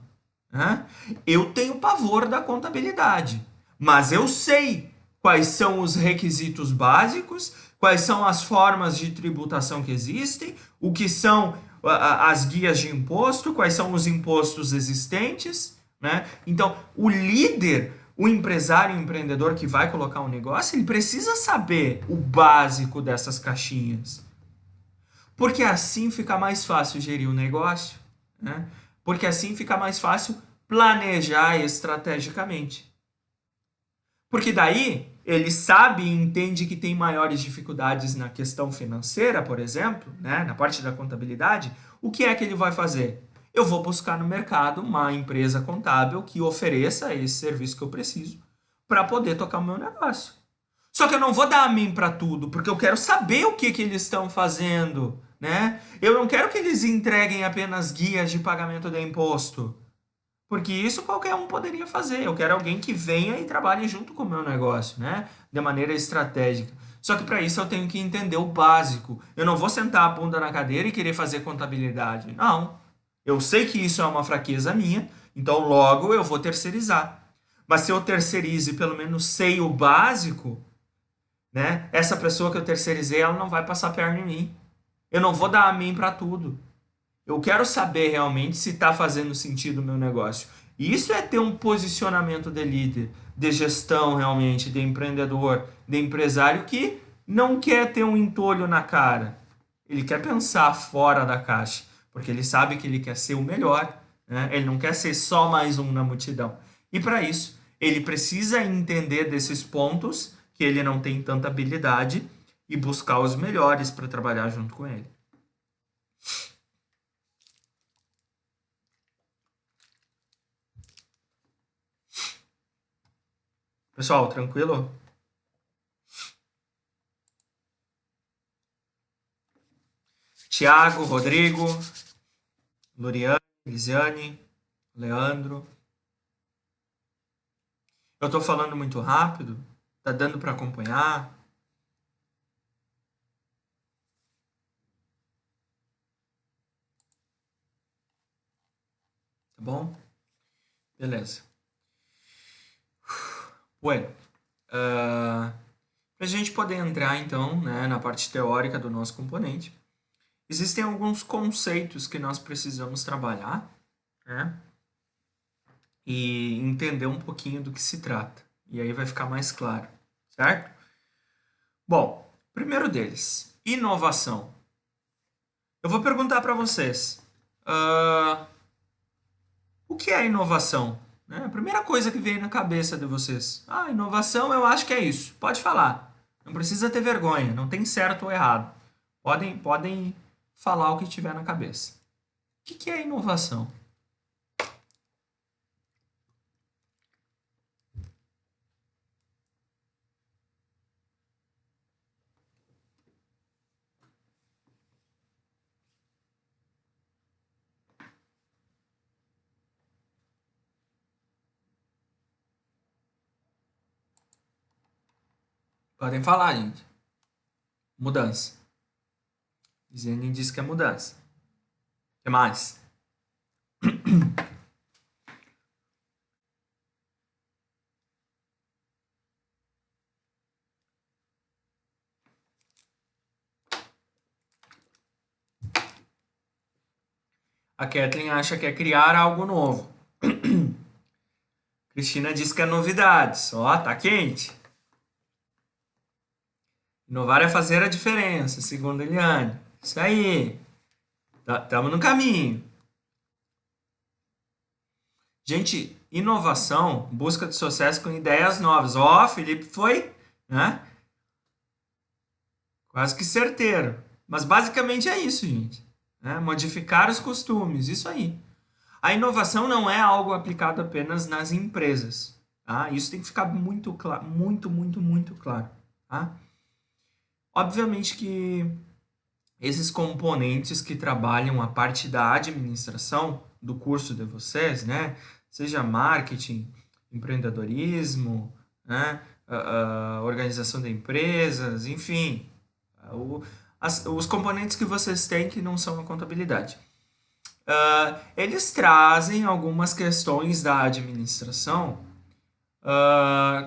Né? Eu tenho pavor da contabilidade, mas eu sei quais são os requisitos básicos, quais são as formas de tributação que existem, o que são as guias de imposto, quais são os impostos existentes, né? Então, o líder, o empresário, o empreendedor que vai colocar um negócio, ele precisa saber o básico dessas caixinhas. Porque assim fica mais fácil gerir o negócio, né? Porque assim fica mais fácil planejar estrategicamente. Porque daí ele sabe e entende que tem maiores dificuldades na questão financeira, por exemplo, né, na parte da contabilidade, o que é que ele vai fazer? Eu vou buscar no mercado uma empresa contábil que ofereça esse serviço que eu preciso para poder tocar o meu negócio. Só que eu não vou dar amém para tudo, porque eu quero saber o que eles estão fazendo, né? Eu não quero que eles entreguem apenas guias de pagamento de imposto. Porque isso qualquer um poderia fazer. Eu quero alguém que venha e trabalhe junto com o meu negócio, né? De maneira estratégica. Só que para isso eu tenho que entender o básico. Eu não vou sentar a bunda na cadeira e querer fazer contabilidade. Não. Eu sei que isso é uma fraqueza minha, então logo eu vou terceirizar. Mas se eu terceirizo e pelo menos sei o básico, né? Essa pessoa que eu terceirizei, ela não vai passar perna em mim. Eu não vou dar amém para tudo. Eu quero saber realmente se está fazendo sentido o meu negócio. Isso é ter um posicionamento de líder, de gestão realmente, de empreendedor, de empresário que não quer ter um entolho na cara. Ele quer pensar fora da caixa, porque ele sabe que ele quer ser o melhor, né? Ele não quer ser só mais um na multidão. E para isso, ele precisa entender desses pontos que ele não tem tanta habilidade e buscar os melhores para trabalhar junto com ele. Pessoal, tranquilo? Tiago, Rodrigo, Loriane, Lisiane, Leandro. Eu tô falando muito rápido? Tá dando para acompanhar? Tá bom? Beleza. Bueno, para a gente poder entrar então, né, na parte teórica do nosso componente, existem alguns conceitos que nós precisamos trabalhar, né, e entender um pouquinho do que se trata. E aí vai ficar mais claro, certo? Bom, primeiro deles, inovação. Eu vou perguntar para vocês, o que é inovação? Né? A primeira coisa que vem na cabeça de vocês. Ah, inovação eu acho que é isso. Pode falar. Não precisa ter vergonha. Não tem certo ou errado. Podem falar o que tiver na cabeça. O que é inovação? Podem falar, gente. Mudança. Zenin disse que é mudança. O que mais? A Kathleen acha que é criar algo novo. Cristina diz que é novidades. Ó, tá quente. Inovar é fazer a diferença, segundo Eliane. Isso aí. Estamos no caminho. Gente, inovação, busca de sucesso com ideias novas. Ó, Felipe foi, né? Quase que certeiro. Mas basicamente é isso, gente. Né? Modificar os costumes, isso aí. A inovação não é algo aplicado apenas nas empresas. Tá? Isso tem que ficar muito claro, muito claro. Tá? Obviamente que esses componentes que trabalham a parte da administração do curso de vocês, né? Seja marketing, empreendedorismo, né? Organização de empresas, enfim, os componentes que vocês têm que não são a contabilidade. Eles trazem algumas questões da administração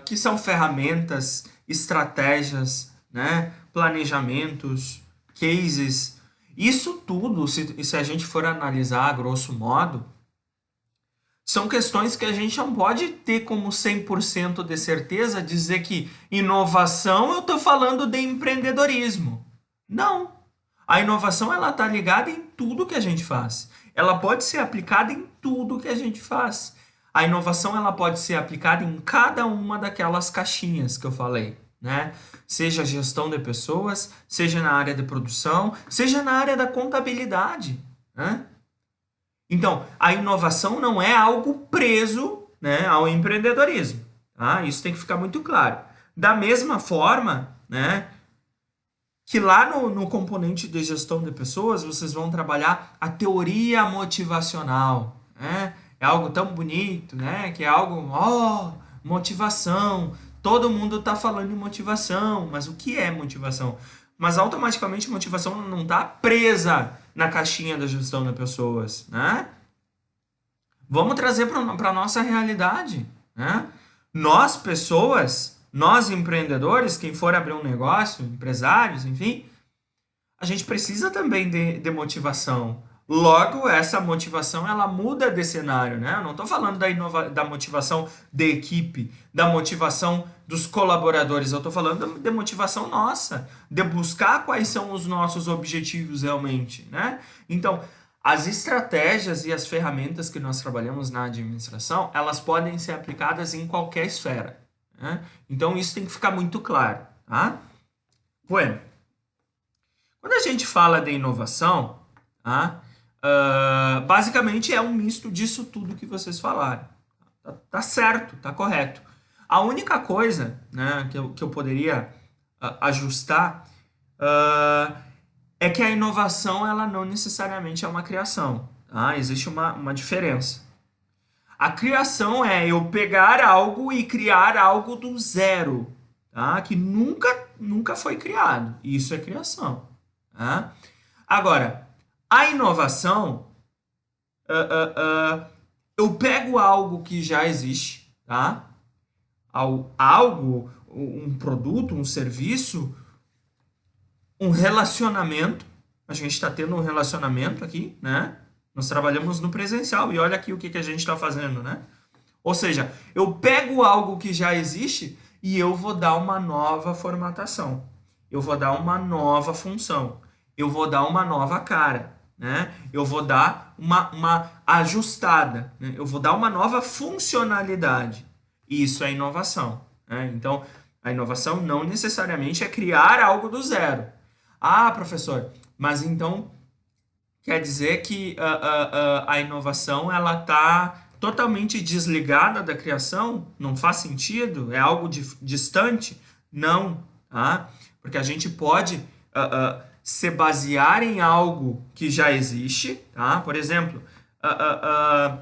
que são ferramentas, estratégias, né? Planejamentos, cases. Isso tudo, se a gente for analisar a grosso modo, são questões que a gente não pode ter como 100% de certeza dizer que inovação eu estou falando de empreendedorismo. Não. A inovação ela está ligada em tudo que a gente faz. Ela pode ser aplicada em tudo que a gente faz. A inovação ela pode ser aplicada em cada uma daquelas caixinhas que eu falei, né? Seja gestão de pessoas, seja na área de produção, seja na área da contabilidade, né? Então, a inovação não é algo preso, né, ao empreendedorismo, tá? Isso tem que ficar muito claro. Da mesma forma, né, que lá no componente de gestão de pessoas, vocês vão trabalhar a teoria motivacional, né? É algo tão bonito, né? Que é algo, motivação. Todo mundo está falando em motivação, mas o que é motivação? Mas automaticamente motivação não está presa na caixinha da gestão de pessoas, né? Vamos trazer para a nossa realidade, né? Nós, pessoas, nós empreendedores, quem for abrir um negócio, empresários, enfim, a gente precisa também de motivação. Logo, essa motivação, ela muda de cenário, né? Eu não estou falando da motivação de equipe, da motivação dos colaboradores, eu estou falando de motivação nossa, de buscar quais são os nossos objetivos realmente, né? Então, as estratégias e as ferramentas que nós trabalhamos na administração, elas podem ser aplicadas em qualquer esfera, né? Então, isso tem que ficar muito claro, tá? Bueno, quando a gente fala de inovação, tá? Basicamente é um misto disso tudo que vocês falaram. Tá certo, tá correto. A única coisa, né, que eu poderia ajustar é que a inovação ela não necessariamente é uma criação. Tá? Existe uma diferença. A criação é eu pegar algo e criar algo do zero, tá? Que nunca foi criado. Isso é criação. Tá? Agora, a inovação, eu pego algo que já existe, tá? Algo, um produto, um serviço, um relacionamento. A gente está tendo um relacionamento aqui, né? Nós trabalhamos no presencial e olha aqui o que a gente está fazendo, né? Ou seja, eu pego algo que já existe e eu vou dar uma nova formatação. Eu vou dar uma nova função. Eu vou dar uma nova cara, né? Eu vou dar uma ajustada, né? Eu vou dar uma nova funcionalidade. Isso é inovação, né? Então, a inovação não necessariamente é criar algo do zero. Ah, professor, mas então quer dizer que a inovação ela está totalmente desligada da criação? Não faz sentido? É algo distante? Não, tá? Porque a gente pode se basear em algo que já existe, tá? Por exemplo, há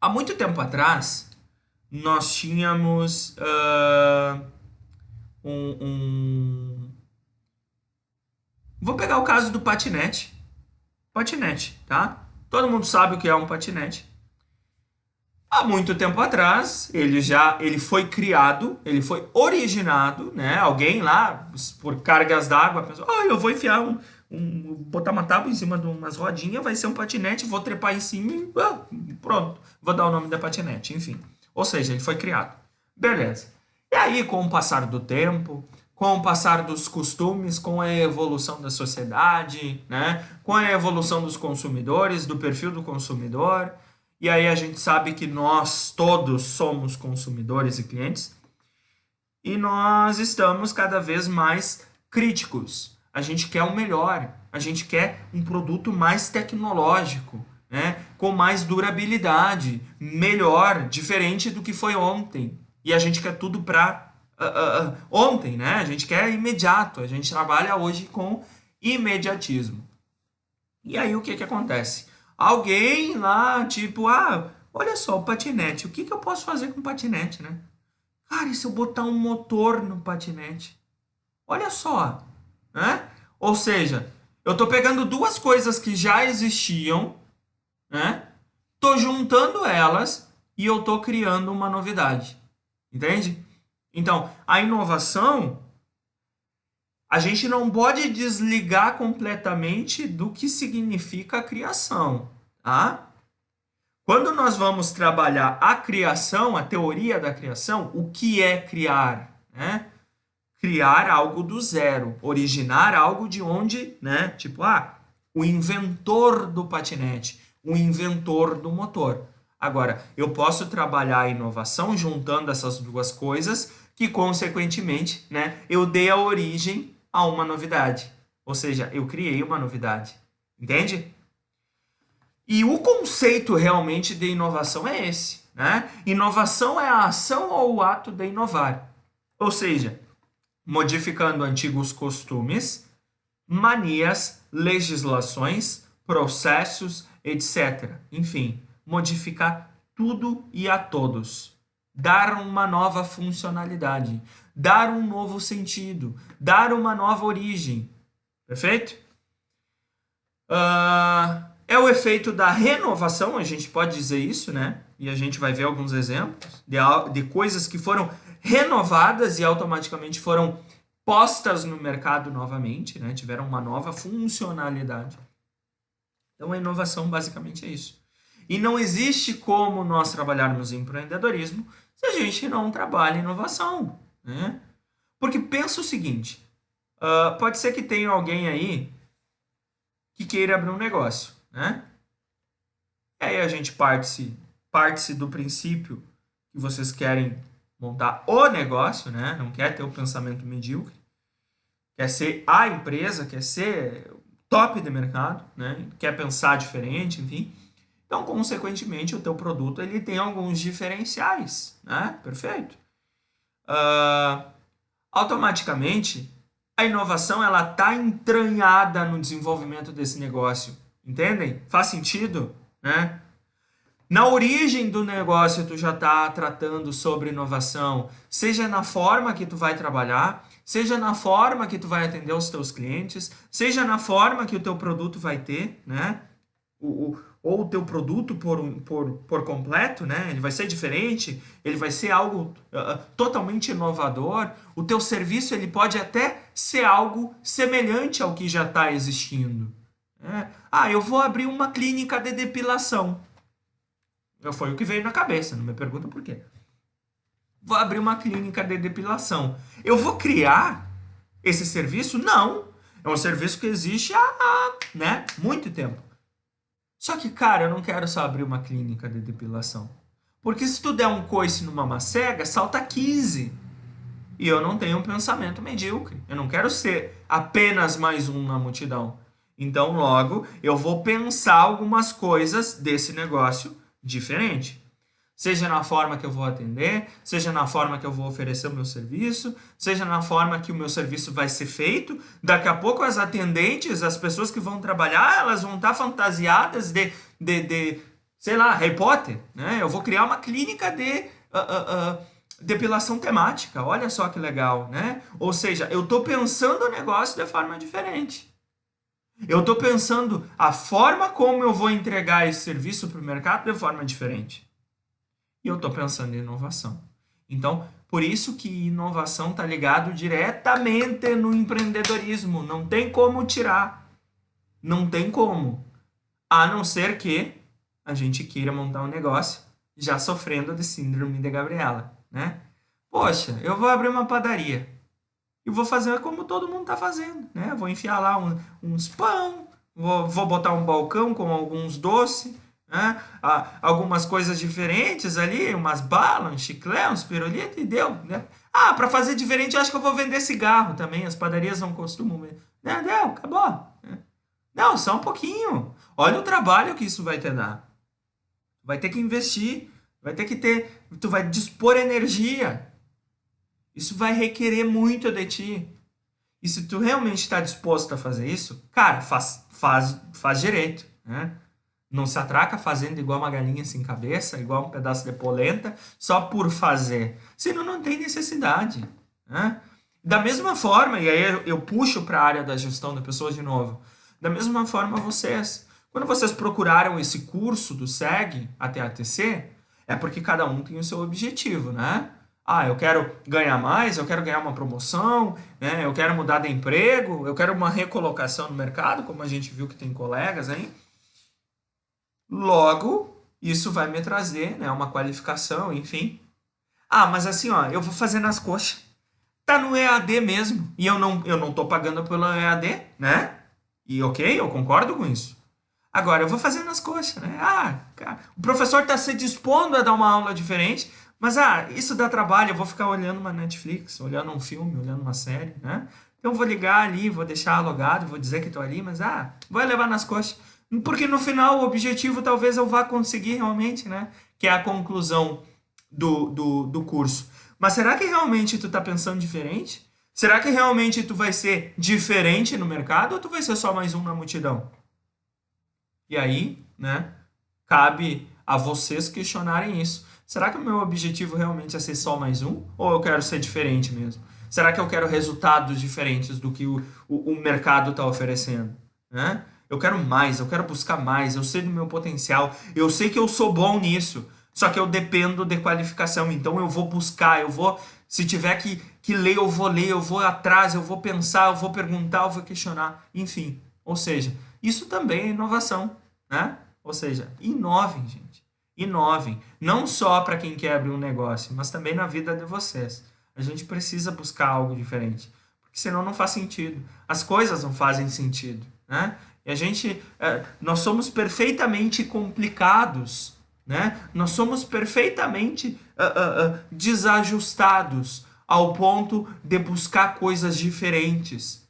muito tempo atrás, nós tínhamos Vou pegar o caso do patinete. Patinete, tá? Todo mundo sabe o que é um patinete. Há muito tempo atrás, ele foi criado, ele foi originado, né? Alguém lá, por cargas d'água, pensou, eu vou enfiar botar uma tábua em cima de umas rodinhas, vai ser um patinete, vou trepar em cima e pronto. Vou dar o nome da patinete, enfim. Ou seja, ele foi criado. Beleza. E aí, com o passar do tempo, com o passar dos costumes, com a evolução da sociedade, né? Com a evolução dos consumidores, do perfil do consumidor, e aí a gente sabe que nós todos somos consumidores e clientes, e nós estamos cada vez mais críticos. A gente quer o melhor, a gente quer um produto mais tecnológico, né? Com mais durabilidade, melhor, diferente do que foi ontem. E a gente quer tudo para ontem, né? A gente quer imediato, a gente trabalha hoje com imediatismo. E aí o que acontece? Alguém lá, tipo, olha só, o patinete, o que eu posso fazer com o patinete, né? Cara, e se eu botar um motor no patinete? Olha só, né? Ou seja, eu tô pegando duas coisas que já existiam, né? Tô juntando elas e eu tô criando uma novidade. Entende? Então, a inovação, a gente não pode desligar completamente do que significa a criação, tá? Quando nós vamos trabalhar a criação, a teoria da criação, o que é criar, né? Criar algo do zero, originar algo de onde, né? Tipo, o inventor do patinete, o inventor do motor. Agora, eu posso trabalhar a inovação juntando essas duas coisas que, consequentemente, né, eu dei a origem a uma novidade. Ou seja, eu criei uma novidade. Entende? E o conceito realmente de inovação é esse, né? Inovação é a ação ou o ato de inovar. Ou seja, modificando antigos costumes, manias, legislações, processos, etc. Enfim, modificar tudo e a todos. Dar uma nova funcionalidade, dar um novo sentido, dar uma nova origem. Perfeito? É o efeito da renovação, a gente pode dizer isso, né? E a gente vai ver alguns exemplos de coisas que foram renovadas e automaticamente foram postas no mercado novamente, né? Tiveram uma nova funcionalidade. Então, a inovação basicamente é isso. E não existe como nós trabalharmos em empreendedorismo se a gente não trabalha em inovação, né? Porque pensa o seguinte, pode ser que tenha alguém aí que queira abrir um negócio, né? E aí a gente parte-se do princípio que vocês querem montar o negócio, né? Não quer ter o pensamento medíocre, quer ser a empresa, quer ser top de mercado, né? Quer pensar diferente, enfim. Então, consequentemente, o teu produto ele tem alguns diferenciais, né? Perfeito. Automaticamente, a inovação ela está entranhada no desenvolvimento desse negócio, entendem? Faz sentido, né? Na origem do negócio, tu já está tratando sobre inovação, seja na forma que tu vai trabalhar, seja na forma que tu vai atender os teus clientes, seja na forma que o teu produto vai ter, né? Ou o teu produto por completo, né? Ele vai ser diferente, ele vai ser algo totalmente inovador. O teu serviço ele pode até ser algo semelhante ao que já está existindo, né? Ah, eu vou abrir uma clínica de depilação. Foi o que veio na cabeça, não me pergunta por quê. Vou abrir uma clínica de depilação. Eu vou criar esse serviço? Não. É um serviço que existe há né, muito tempo. Só que, cara, eu não quero só abrir uma clínica de depilação. Porque se tu der um coice numa macega, salta 15. E eu não tenho um pensamento medíocre. Eu não quero ser apenas mais um na multidão. Então, logo, eu vou pensar algumas coisas desse negócio diferente. Seja na forma que eu vou atender, seja na forma que eu vou oferecer o meu serviço, seja na forma que o meu serviço vai ser feito. Daqui a pouco as atendentes, as pessoas que vão trabalhar, elas vão estar fantasiadas de sei lá, Harry Potter, né? Eu vou criar uma clínica de depilação temática. Olha só que legal, né? Ou seja, eu estou pensando o negócio de forma diferente. Eu estou pensando a forma como eu vou entregar esse serviço para o mercado de forma diferente. E eu estou pensando em inovação. Então, por isso que inovação está ligado diretamente no empreendedorismo. Não tem como tirar. Não tem como. A não ser que a gente queira montar um negócio já sofrendo de síndrome de Gabriela, né? Poxa, eu vou abrir uma padaria. E vou fazer como todo mundo está fazendo, né? Vou enfiar lá uns pão, vou botar um balcão com alguns doces, né? Algumas coisas diferentes ali, umas balas, um chiclete, uns pirulitos e deu, né? Ah, para fazer diferente, eu acho que eu vou vender cigarro também. As padarias não costumam, né? Deu, acabou. Não, só um pouquinho. Olha o trabalho que isso vai te dar. Vai ter que investir, vai ter que ter, tu vai dispor energia. Isso vai requerer muito de ti. E se tu realmente está disposto a fazer isso, cara, faz direito, né? Não se atraca fazendo igual uma galinha sem cabeça, igual um pedaço de polenta, só por fazer. Senão não tem necessidade, né? Da mesma forma, e aí eu puxo para a área da gestão de pessoas de novo, da mesma forma quando vocês procuraram esse curso do SEG até a TC, é porque cada um tem o seu objetivo, né? Ah, eu quero ganhar mais, eu quero ganhar uma promoção, né? Eu quero mudar de emprego, eu quero uma recolocação no mercado, como a gente viu que tem colegas aí. Logo, isso vai me trazer, né, uma qualificação, enfim. Ah, mas assim, ó, eu vou fazer nas coxas. Tá no EAD mesmo. E eu não tô pagando pelo EAD, né? E ok, eu concordo com isso. Agora, eu vou fazer nas coxas, né? Ah, cara, o professor tá se dispondo a dar uma aula diferente, mas isso dá trabalho, eu vou ficar olhando uma Netflix, olhando um filme, olhando uma série, né? Então eu vou ligar ali, vou deixar logado, vou dizer que tô ali, mas vou levar nas coxas. Porque no final o objetivo talvez eu vá conseguir realmente, né? Que é a conclusão do curso. Mas será que realmente tu tá pensando diferente? Será que realmente tu vai ser diferente no mercado ou tu vai ser só mais um na multidão? E aí, né, cabe a vocês questionarem isso. Será que o meu objetivo realmente é ser só mais um? Ou eu quero ser diferente mesmo? Será que eu quero resultados diferentes do que o mercado está oferecendo? Né? Eu quero mais, eu quero buscar mais, eu sei do meu potencial, eu sei que eu sou bom nisso, só que eu dependo de qualificação, então eu vou buscar, se tiver que ler, eu vou atrás, eu vou pensar, eu vou perguntar, eu vou questionar, enfim. Ou seja, isso também é inovação. né? Ou seja, inovem, gente. Inovem. Não só para quem quer abrir um negócio, mas também na vida de vocês. A gente precisa buscar algo diferente, porque senão não faz sentido. As coisas não fazem sentido, né? E a gente, nós somos perfeitamente complicados, né? Nós somos perfeitamente desajustados ao ponto de buscar coisas diferentes.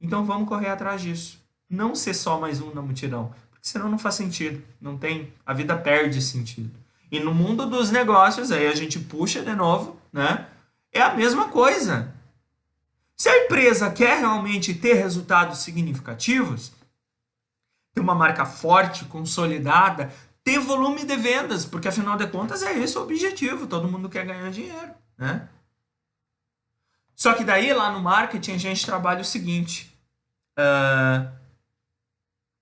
Então vamos correr atrás disso. Não ser só mais um na multidão, porque senão não faz sentido. Não tem, a vida perde sentido. E no mundo dos negócios, aí a gente puxa de novo, né? É a mesma coisa. Se a empresa quer realmente ter resultados significativos, ter uma marca forte, consolidada, ter volume de vendas, porque afinal de contas é esse o objetivo. Todo mundo quer ganhar dinheiro, né? Só que daí lá no marketing a gente trabalha o seguinte: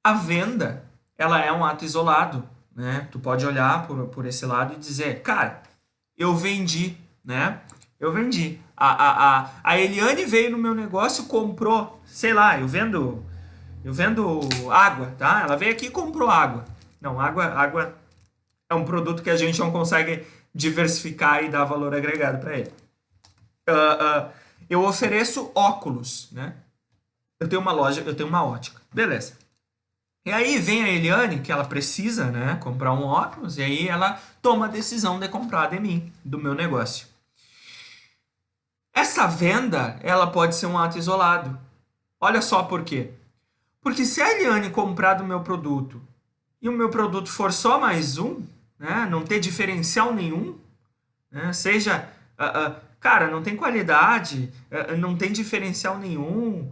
a venda, ela é um ato isolado, né? Tu pode olhar por esse lado e dizer, cara, eu vendi, né? Eu vendi. A Eliane veio no meu negócio, comprou, sei lá, eu vendo água, tá? Ela veio aqui e comprou água. Não, água é um produto que a gente não consegue diversificar e dar valor agregado para ele. Eu ofereço óculos, né? Eu tenho uma loja, eu tenho uma ótica. Beleza. E aí vem a Eliane, que ela precisa, né, comprar um óculos, e aí ela toma a decisão de comprar de mim, do meu negócio. Essa venda, ela pode ser um ato isolado. Olha só por quê. Porque se a Eliane comprar do meu produto e o meu produto for só mais um, né, não ter diferencial nenhum, né, seja, cara, não tem qualidade, não tem diferencial nenhum,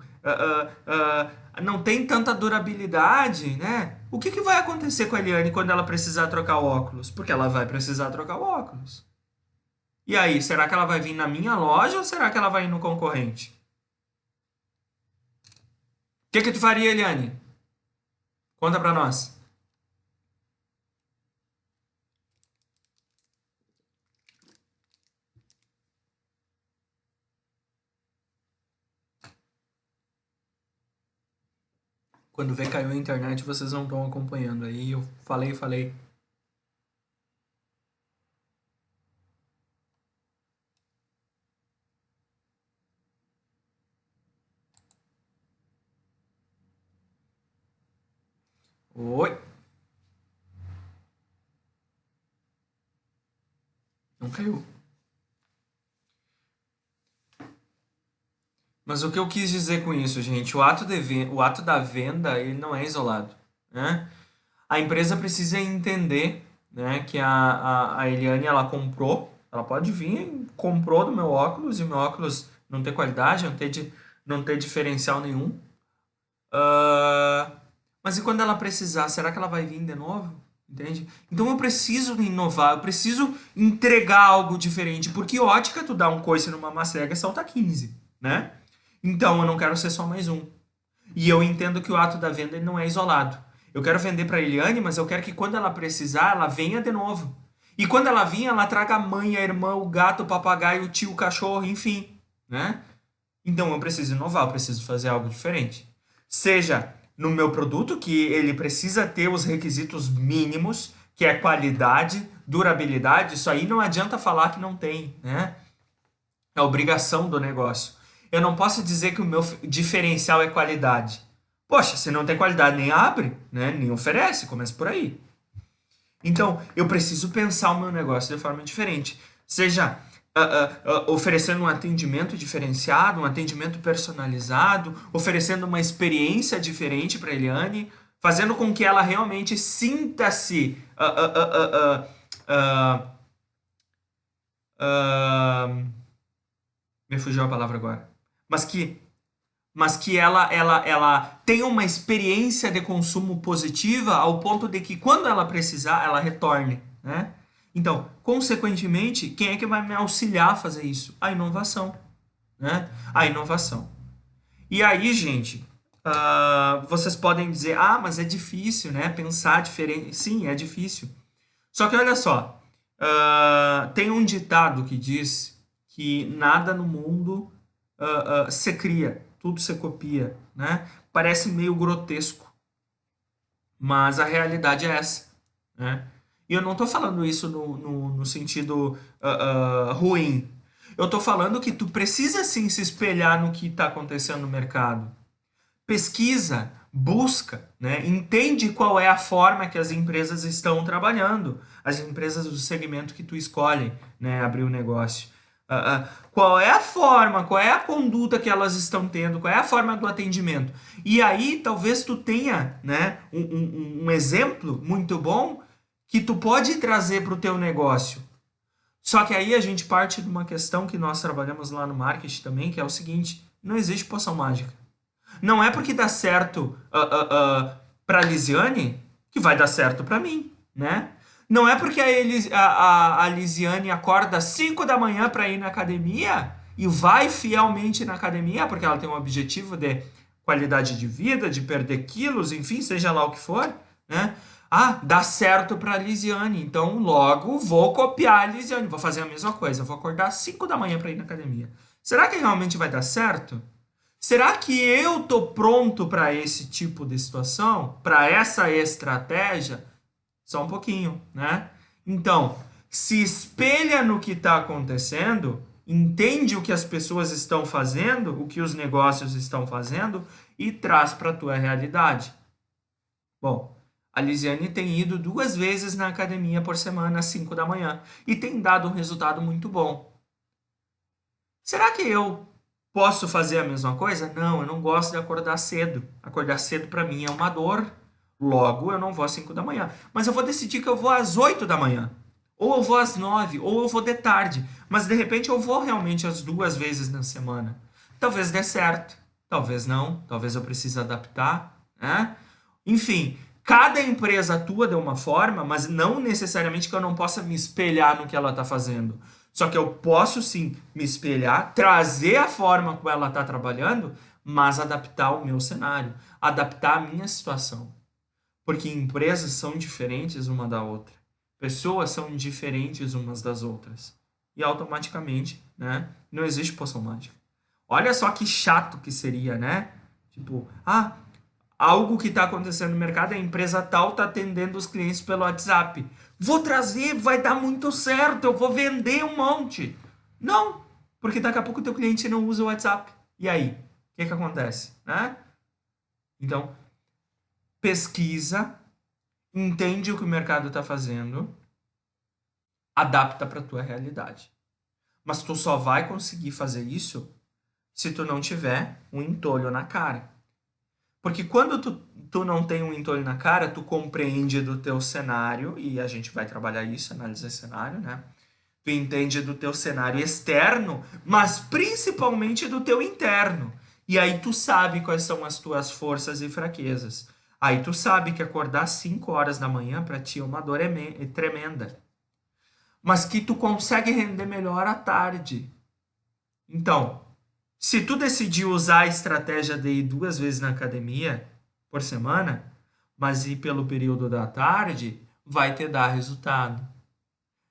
não tem tanta durabilidade, né? O que vai acontecer com a Eliane quando ela precisar trocar o óculos? Porque ela vai precisar trocar o óculos. E aí, será que ela vai vir na minha loja ou será que ela vai ir no concorrente? O que tu faria, Eliane? Conta pra nós. Quando vê caiu a internet, vocês não estão acompanhando. Aí eu falei. Oi. Não caiu. Mas o que eu quis dizer com isso, gente? O ato da venda, ele não é isolado, né? A empresa precisa entender, né, que a Eliane, ela comprou, ela pode vir, comprou do meu óculos, e o meu óculos não ter qualidade, não ter diferencial nenhum. Mas e quando ela precisar, será que ela vai vir de novo? Entende? Então eu preciso inovar, eu preciso entregar algo diferente, porque ótica, tu dá um coice numa macega e salta 15, né? Então eu não quero ser só mais um. E eu entendo que o ato da venda ele não é isolado. Eu quero vender para a Eliane, mas eu quero que quando ela precisar, ela venha de novo. E quando ela vir, ela traga a mãe, a irmã, o gato, o papagaio, o tio, o cachorro, enfim, né? Então eu preciso inovar, eu preciso fazer algo diferente. Seja no meu produto, que ele precisa ter os requisitos mínimos, que é qualidade, durabilidade, isso aí não adianta falar que não tem, né? É obrigação do negócio. Eu não posso dizer que o meu diferencial é qualidade. Poxa, se não tem qualidade, nem abre, né? Nem oferece, começa por aí. Então, eu preciso pensar o meu negócio de forma diferente. Seja oferecendo um atendimento diferenciado, um atendimento personalizado, oferecendo uma experiência diferente para a Eliane, fazendo com que ela realmente sinta-se me fugiu a palavra agora. Mas que ela tenha uma experiência de consumo positiva ao ponto de que quando ela precisar, ela retorne, né? Então, consequentemente, quem é que vai me auxiliar a fazer isso? A inovação, né? A inovação. E aí, gente, vocês podem dizer, mas é difícil, né? Pensar diferente. Sim, é difícil. Só que olha só, tem um ditado que diz que nada no mundo se cria, tudo se copia, né? Parece meio grotesco, Mas a realidade é essa, né? E eu não estou falando isso no sentido ruim. Eu estou falando que tu precisa sim se espelhar no que está acontecendo no mercado. Pesquisa, busca, né? Entende qual é a forma que as empresas estão trabalhando, as empresas do segmento que tu escolhe, né? Abrir o negócio. Qual é a forma, qual é a conduta que elas estão tendo, qual é a forma do atendimento. E aí talvez tu tenha, né, um exemplo muito bom que tu pode trazer para o teu negócio. Só que aí a gente parte de uma questão que nós trabalhamos lá no marketing também, que é o seguinte: não existe poção mágica. Não é porque dá certo para a Lisiane que vai dar certo para mim, né? Não é porque a Lisiane acorda às 5 da manhã para ir na academia e vai fielmente na academia porque ela tem um objetivo de qualidade de vida, de perder quilos, enfim, seja lá o que for, né? Ah, dá certo para a Lisiane, então logo vou copiar a Lisiane, vou fazer a mesma coisa, vou acordar às 5 da manhã para ir na academia. Será que realmente vai dar certo? Será que eu tô pronto para esse tipo de situação? Para essa estratégia? Só um pouquinho, né? Então, se espelha no que está acontecendo, entende o que as pessoas estão fazendo, o que os negócios estão fazendo e traz para a tua realidade. Bom, a Lisiane tem ido 2 vezes na academia por semana às 5 da manhã e tem dado um resultado muito bom. Será que eu posso fazer a mesma coisa? Não, eu não gosto de acordar cedo. Acordar cedo para mim é uma dor. Logo, eu não vou às 5 da manhã. Mas eu vou decidir que eu vou às 8 da manhã. Ou eu vou às 9, ou eu vou de tarde. Mas de repente eu vou realmente as 2 vezes na semana. Talvez dê certo, talvez não, talvez eu precise adaptar, né? Enfim, cada empresa atua de uma forma, mas não necessariamente que eu não possa me espelhar no que ela está fazendo. Só que eu posso sim me espelhar, trazer a forma como ela está trabalhando, mas adaptar o meu cenário, adaptar a minha situação. Porque empresas são diferentes uma da outra. Pessoas são diferentes umas das outras. E automaticamente, né, não existe poção mágica. Olha só que chato que seria, né? Tipo, algo que está acontecendo no mercado, a empresa tal está atendendo os clientes pelo WhatsApp. Vou trazer, vai dar muito certo, eu vou vender um monte. Não, porque daqui a pouco o teu cliente não usa o WhatsApp. E aí? O que acontece? Né? Então, pesquisa, entende o que o mercado está fazendo, adapta para a tua realidade. Mas tu só vai conseguir fazer isso se tu não tiver um entolho na cara. Porque quando tu não tem um entolho na cara, tu compreende do teu cenário, e a gente vai trabalhar isso, analisar cenário, né? Tu entende do teu cenário externo, mas principalmente do teu interno. E aí tu sabe quais são as tuas forças e fraquezas. Aí tu sabe que acordar às 5 horas da manhã para ti é uma dor tremenda. Mas que tu consegue render melhor à tarde. Então, se tu decidir usar a estratégia de ir 2 vezes na academia por semana, mas ir pelo período da tarde, vai te dar resultado.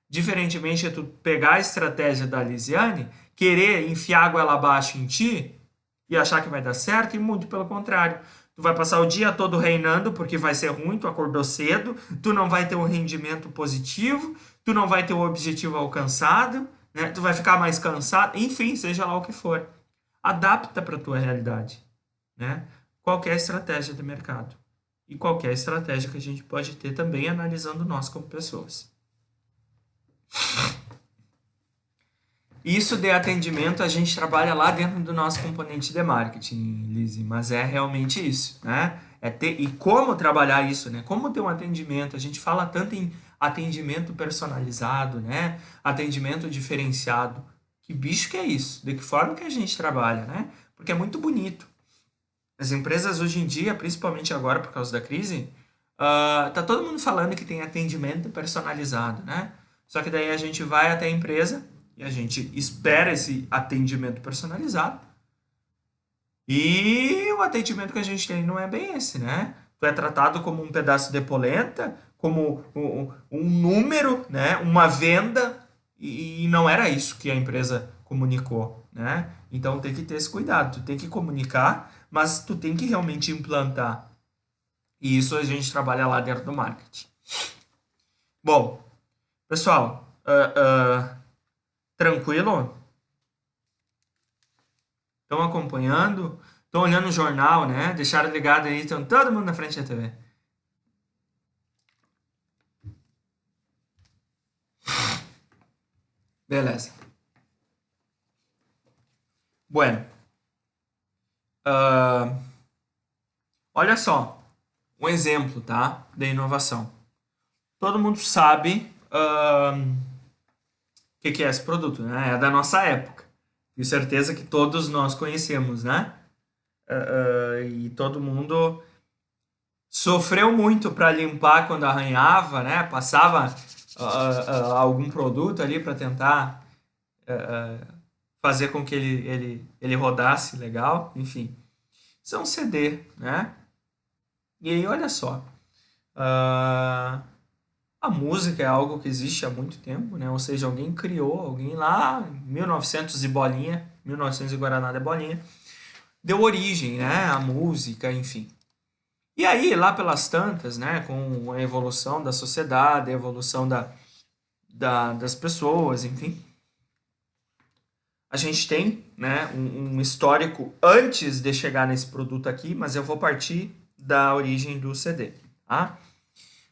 Diferentemente de tu pegar a estratégia da Lisiane, querer enfiar a goela abaixo em ti e achar que vai dar certo, e muito pelo contrário. Tu vai passar o dia todo reinando porque vai ser ruim, tu acordou cedo, tu não vai ter um rendimento positivo, tu não vai ter o objetivo alcançado, né? Tu vai ficar mais cansado, enfim, seja lá o que for. Adapta para a tua realidade, né? Qualquer estratégia de mercado e qualquer estratégia que a gente pode ter também analisando nós como pessoas. Isso de atendimento a gente trabalha lá dentro do nosso componente de marketing, Lizzie, mas é realmente isso, né? E como trabalhar isso, né? Como ter um atendimento, a gente fala tanto em atendimento personalizado, né? Atendimento diferenciado. Que bicho que é isso? De que forma que a gente trabalha, né? Porque é muito bonito. As empresas hoje em dia, principalmente agora por causa da crise, tá todo mundo falando que tem atendimento personalizado, né? Só que daí a gente vai até a empresa e a gente espera esse atendimento personalizado. E o atendimento que a gente tem não é bem esse, né? Tu é tratado como um pedaço de polenta, como um número, né? Uma venda, e não era isso que a empresa comunicou, né? Então tem que ter esse cuidado, tu tem que comunicar, mas tu tem que realmente implantar. E isso a gente trabalha lá dentro do marketing. Bom, pessoal, tranquilo? Estão acompanhando? Estão olhando o jornal, né? Deixaram ligado aí, estão todo mundo na frente da TV. Beleza. Bueno, olha só, um exemplo, tá? Da inovação. Todo mundo sabe o que é esse produto, né? É da nossa época. Tenho certeza que todos nós conhecemos, né? E todo mundo sofreu muito para limpar quando arranhava, né? Passava algum produto ali para tentar fazer com que ele rodasse legal, enfim. Isso é um CD, né? E aí, olha só, a música é algo que existe há muito tempo, né? Ou seja, alguém criou, alguém lá em 1900 e bolinha, 1900 e guaraná de bolinha, deu origem, né? À música, enfim. E aí, lá pelas tantas, né? Com a evolução da sociedade, a evolução das pessoas, enfim, a gente tem, né, um histórico antes de chegar nesse produto aqui, mas eu vou partir da origem do CD, tá?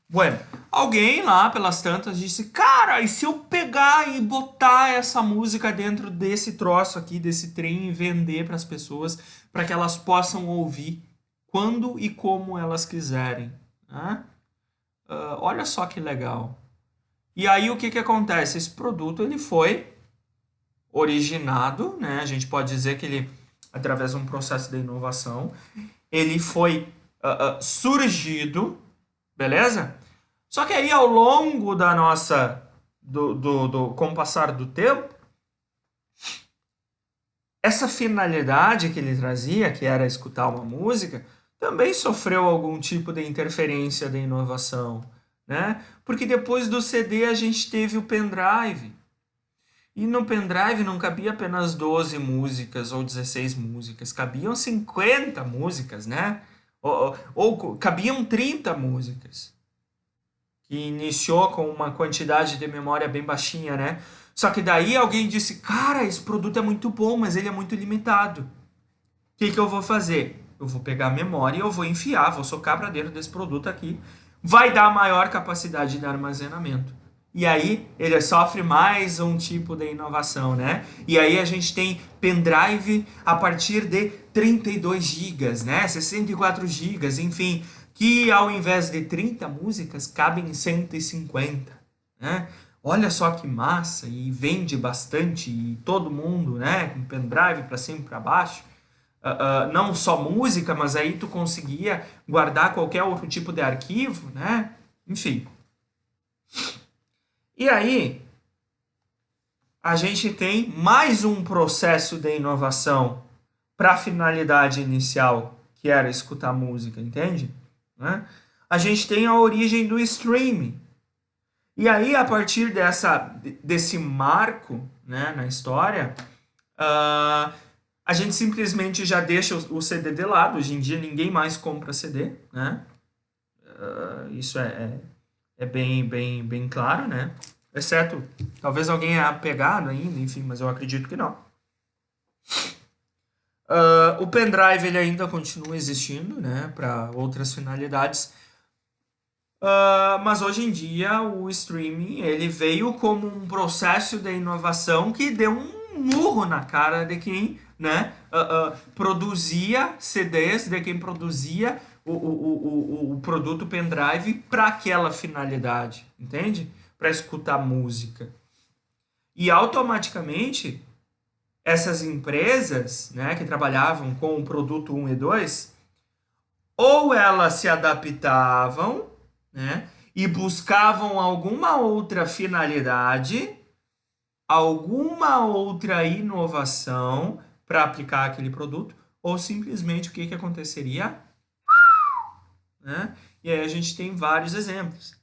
Bueno, alguém lá pelas tantas disse, cara, e se eu pegar e botar essa música dentro desse troço aqui, desse trem e vender para as pessoas, para que elas possam ouvir quando e como elas quiserem, né? Olha só que legal. E aí o que que acontece? Esse produto ele foi originado, né? A gente pode dizer que ele, através de um processo de inovação, ele foi surgido, beleza? Só que aí ao longo da nossa, com o passar do tempo, essa finalidade que ele trazia, que era escutar uma música, também sofreu algum tipo de interferência da inovação, né? Porque depois do CD a gente teve o pendrive. E no pendrive não cabia apenas 12 músicas ou 16 músicas, cabiam 50 músicas, né? Ou cabiam 30 músicas. Que iniciou com uma quantidade de memória bem baixinha, né? Só que daí alguém disse, cara, esse produto é muito bom, mas ele é muito limitado. O que que eu vou fazer? Eu vou pegar a memória e eu vou enfiar, vou socar para dentro desse produto aqui. Vai dar maior capacidade de armazenamento. E aí ele sofre mais um tipo de inovação, né? E aí a gente tem pendrive a partir de 32 gigas, né? 64 gigas, enfim, que ao invés de 30 músicas cabem 150, né? Olha só que massa, e vende bastante, e todo mundo, né, com pendrive para cima e para baixo. Não só música, mas aí tu conseguia guardar qualquer outro tipo de arquivo, né? Enfim. E aí, a gente tem mais um processo de inovação para a finalidade inicial, que era escutar música, entende? Né? A gente tem a origem do streaming. E aí, a partir desse marco, né, na história, a gente simplesmente já deixa o CD de lado. Hoje em dia ninguém mais compra CD, né? Isso é bem claro, né? Exceto, talvez alguém é apegado ainda, enfim, mas eu acredito que não. O pendrive ele ainda continua existindo, né? Para outras finalidades. Mas hoje em dia o streaming ele veio como um processo de inovação que deu um murro na cara de quem, né, produzia CDs, de quem produzia o produto pendrive para aquela finalidade, entende? Para escutar música. E automaticamente essas empresas, né, que trabalhavam com o produto 1 e 2, ou elas se adaptavam, né, e buscavam alguma outra finalidade, alguma outra inovação para aplicar aquele produto, ou simplesmente o que aconteceria? Né? E aí a gente tem vários exemplos.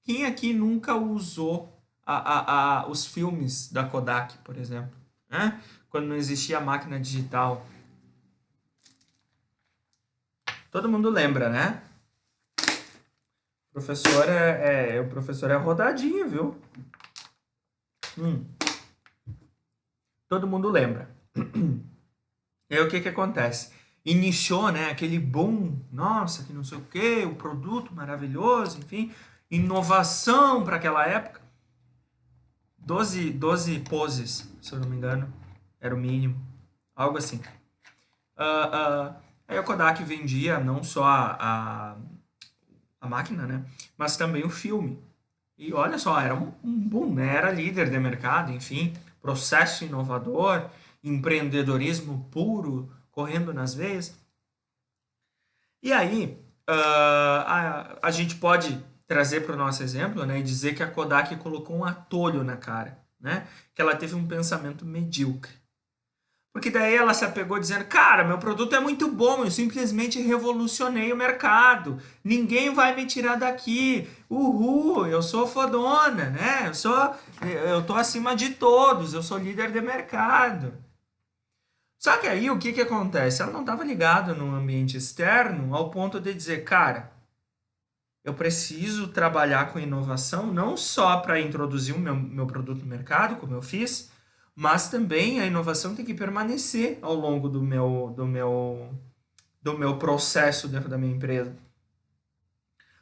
Quem aqui nunca usou os filmes da Kodak, por exemplo? Né? Quando não existia máquina digital. Todo mundo lembra, né? O professor é rodadinho, viu? Todo mundo lembra. E aí o que acontece? Iniciou, né, aquele boom, nossa, que não sei o quê, o produto maravilhoso, enfim, inovação para aquela época. 12 poses, se eu não me engano, era o mínimo, algo assim. Aí a Kodak vendia não só a máquina, né, mas também o filme. E olha só, era um boom, né? Era líder de mercado, enfim, processo inovador, empreendedorismo puro, correndo nas veias. E aí, a gente pode trazer para o nosso exemplo, né, e dizer que a Kodak colocou um atolho na cara, né? Que ela teve um pensamento medíocre. Porque daí ela se apegou dizendo, cara, meu produto é muito bom, eu simplesmente revolucionei o mercado. Ninguém vai me tirar daqui. Uhul, eu sou fodona, né? Eu tô acima de todos, eu sou líder de mercado. Só que aí o que acontece? Ela não estava ligada no ambiente externo ao ponto de dizer, cara, eu preciso trabalhar com inovação não só para introduzir o meu produto no mercado, como eu fiz, mas também a inovação tem que permanecer ao longo do meu processo dentro da minha empresa.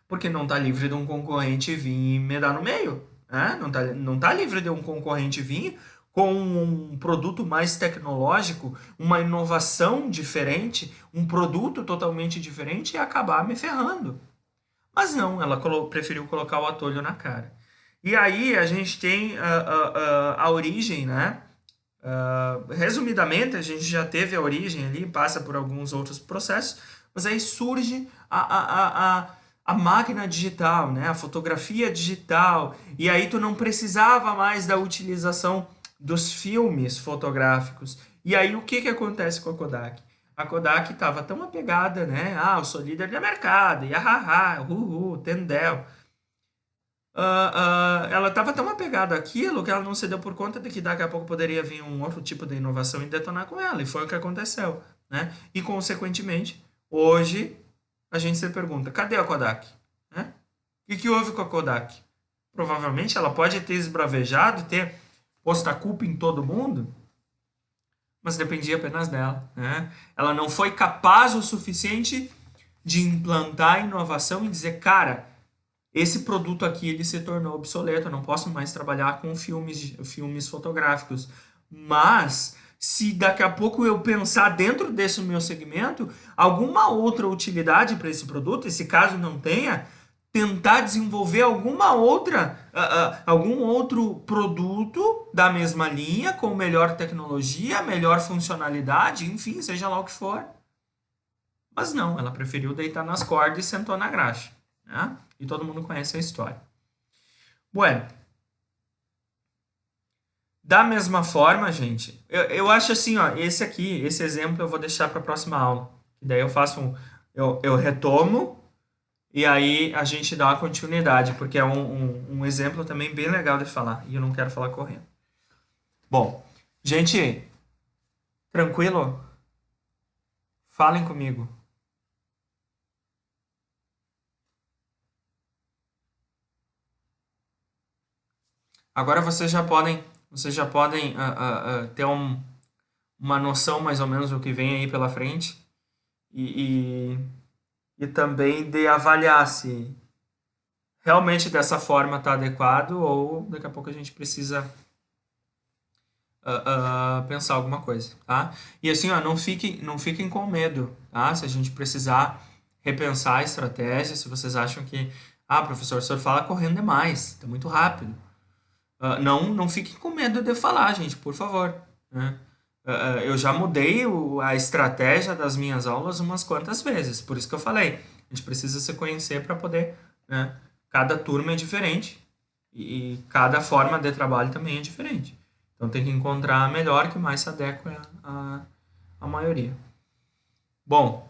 Porque não está livre de um concorrente vir e me dar no meio. Né? Não tá livre de um concorrente vir com um produto mais tecnológico, uma inovação diferente, um produto totalmente diferente e acabar me ferrando. Mas não, ela preferiu colocar o atolho na cara. E aí a gente tem a origem, né? Resumidamente, a gente já teve a origem ali, passa por alguns outros processos, mas aí surge a máquina digital, né? A fotografia digital, e aí tu não precisava mais da utilização dos filmes fotográficos. E aí o que acontece com a Kodak? A Kodak estava tão apegada, né? Ah, eu sou líder de mercado, yahaha, tendel. Ela estava tão apegada àquilo que ela não se deu por conta de que daqui a pouco poderia vir um outro tipo de inovação e detonar com ela. E foi o que aconteceu, né? E, consequentemente, hoje a gente se pergunta, cadê a Kodak? Né? O que houve com a Kodak? Provavelmente ela pode ter esbravejado, ter posto a culpa em todo mundo, mas dependia apenas dela, né? Ela não foi capaz o suficiente de implantar a inovação e dizer, cara, esse produto aqui ele se tornou obsoleto, eu não posso mais trabalhar com filmes fotográficos. Mas se daqui a pouco eu pensar dentro desse meu segmento alguma outra utilidade para esse produto, e se caso não tenha, tentar desenvolver algum outro produto da mesma linha, com melhor tecnologia, melhor funcionalidade, enfim, seja lá o que for. Mas não, ela preferiu deitar nas cordas e sentou na graxa. Né? E todo mundo conhece a história. Bueno, da mesma forma, gente, eu acho assim, ó, esse exemplo eu vou deixar para a próxima aula. E daí eu retomo e aí a gente dá uma continuidade, porque é um exemplo também bem legal de falar, e eu não quero falar correndo. Bom, gente, tranquilo? Falem comigo. Agora vocês já podem ter uma noção mais ou menos do que vem aí pela frente e também de avaliar se realmente dessa forma está adequado ou daqui a pouco a gente precisa pensar alguma coisa, tá? E assim, ó, não fiquem com medo, tá? Se a gente precisar repensar a estratégia, se vocês acham que, professor, o senhor fala correndo demais, está muito rápido. Não fiquem com medo de falar, gente, por favor. Né? Eu já mudei a estratégia das minhas aulas umas quantas vezes, por isso que eu falei. A gente precisa se conhecer para poder. Né? Cada turma é diferente e cada forma de trabalho também é diferente. Então tem que encontrar a melhor que mais se adeque à maioria. Bom,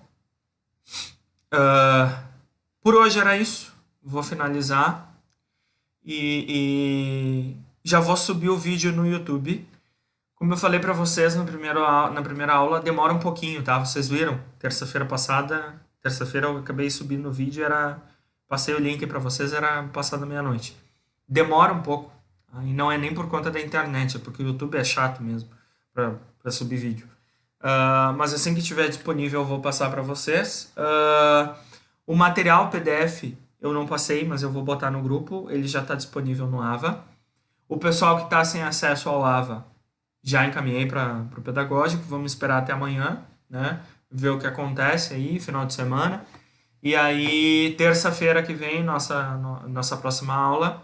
por hoje era isso. Vou finalizar. E já vou subir o vídeo no YouTube. Como eu falei para vocês na primeira aula, demora um pouquinho, tá? Vocês viram? Terça-feira eu acabei subindo o vídeo, era passei o link para vocês, era passada meia-noite. Demora um pouco, tá? E não é nem por conta da internet, é porque o YouTube é chato mesmo para subir vídeo. Mas assim que estiver disponível eu vou passar para vocês. O material PDF eu não passei, mas eu vou botar no grupo, ele já está disponível no AVA. O pessoal que está sem acesso ao AVA, já encaminhei para o pedagógico, vamos esperar até amanhã, né? Ver o que acontece aí, final de semana. E aí, terça-feira que vem, nossa próxima aula,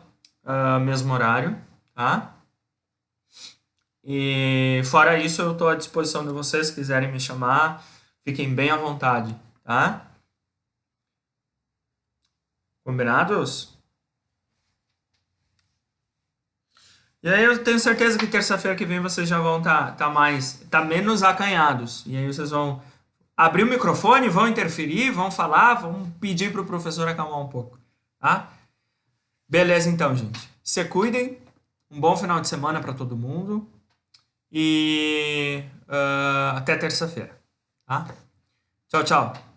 mesmo horário, tá? E fora isso, eu estou à disposição de vocês, se quiserem me chamar, fiquem bem à vontade, tá? Combinados? E aí eu tenho certeza que terça-feira que vem vocês já vão tá menos acanhados. E aí vocês vão abrir o microfone, vão interferir, vão falar, vão pedir para o professor acalmar um pouco, tá? Beleza então, gente. Se cuidem. Um bom final de semana para todo mundo. E até terça-feira, tá? Tchau, tchau.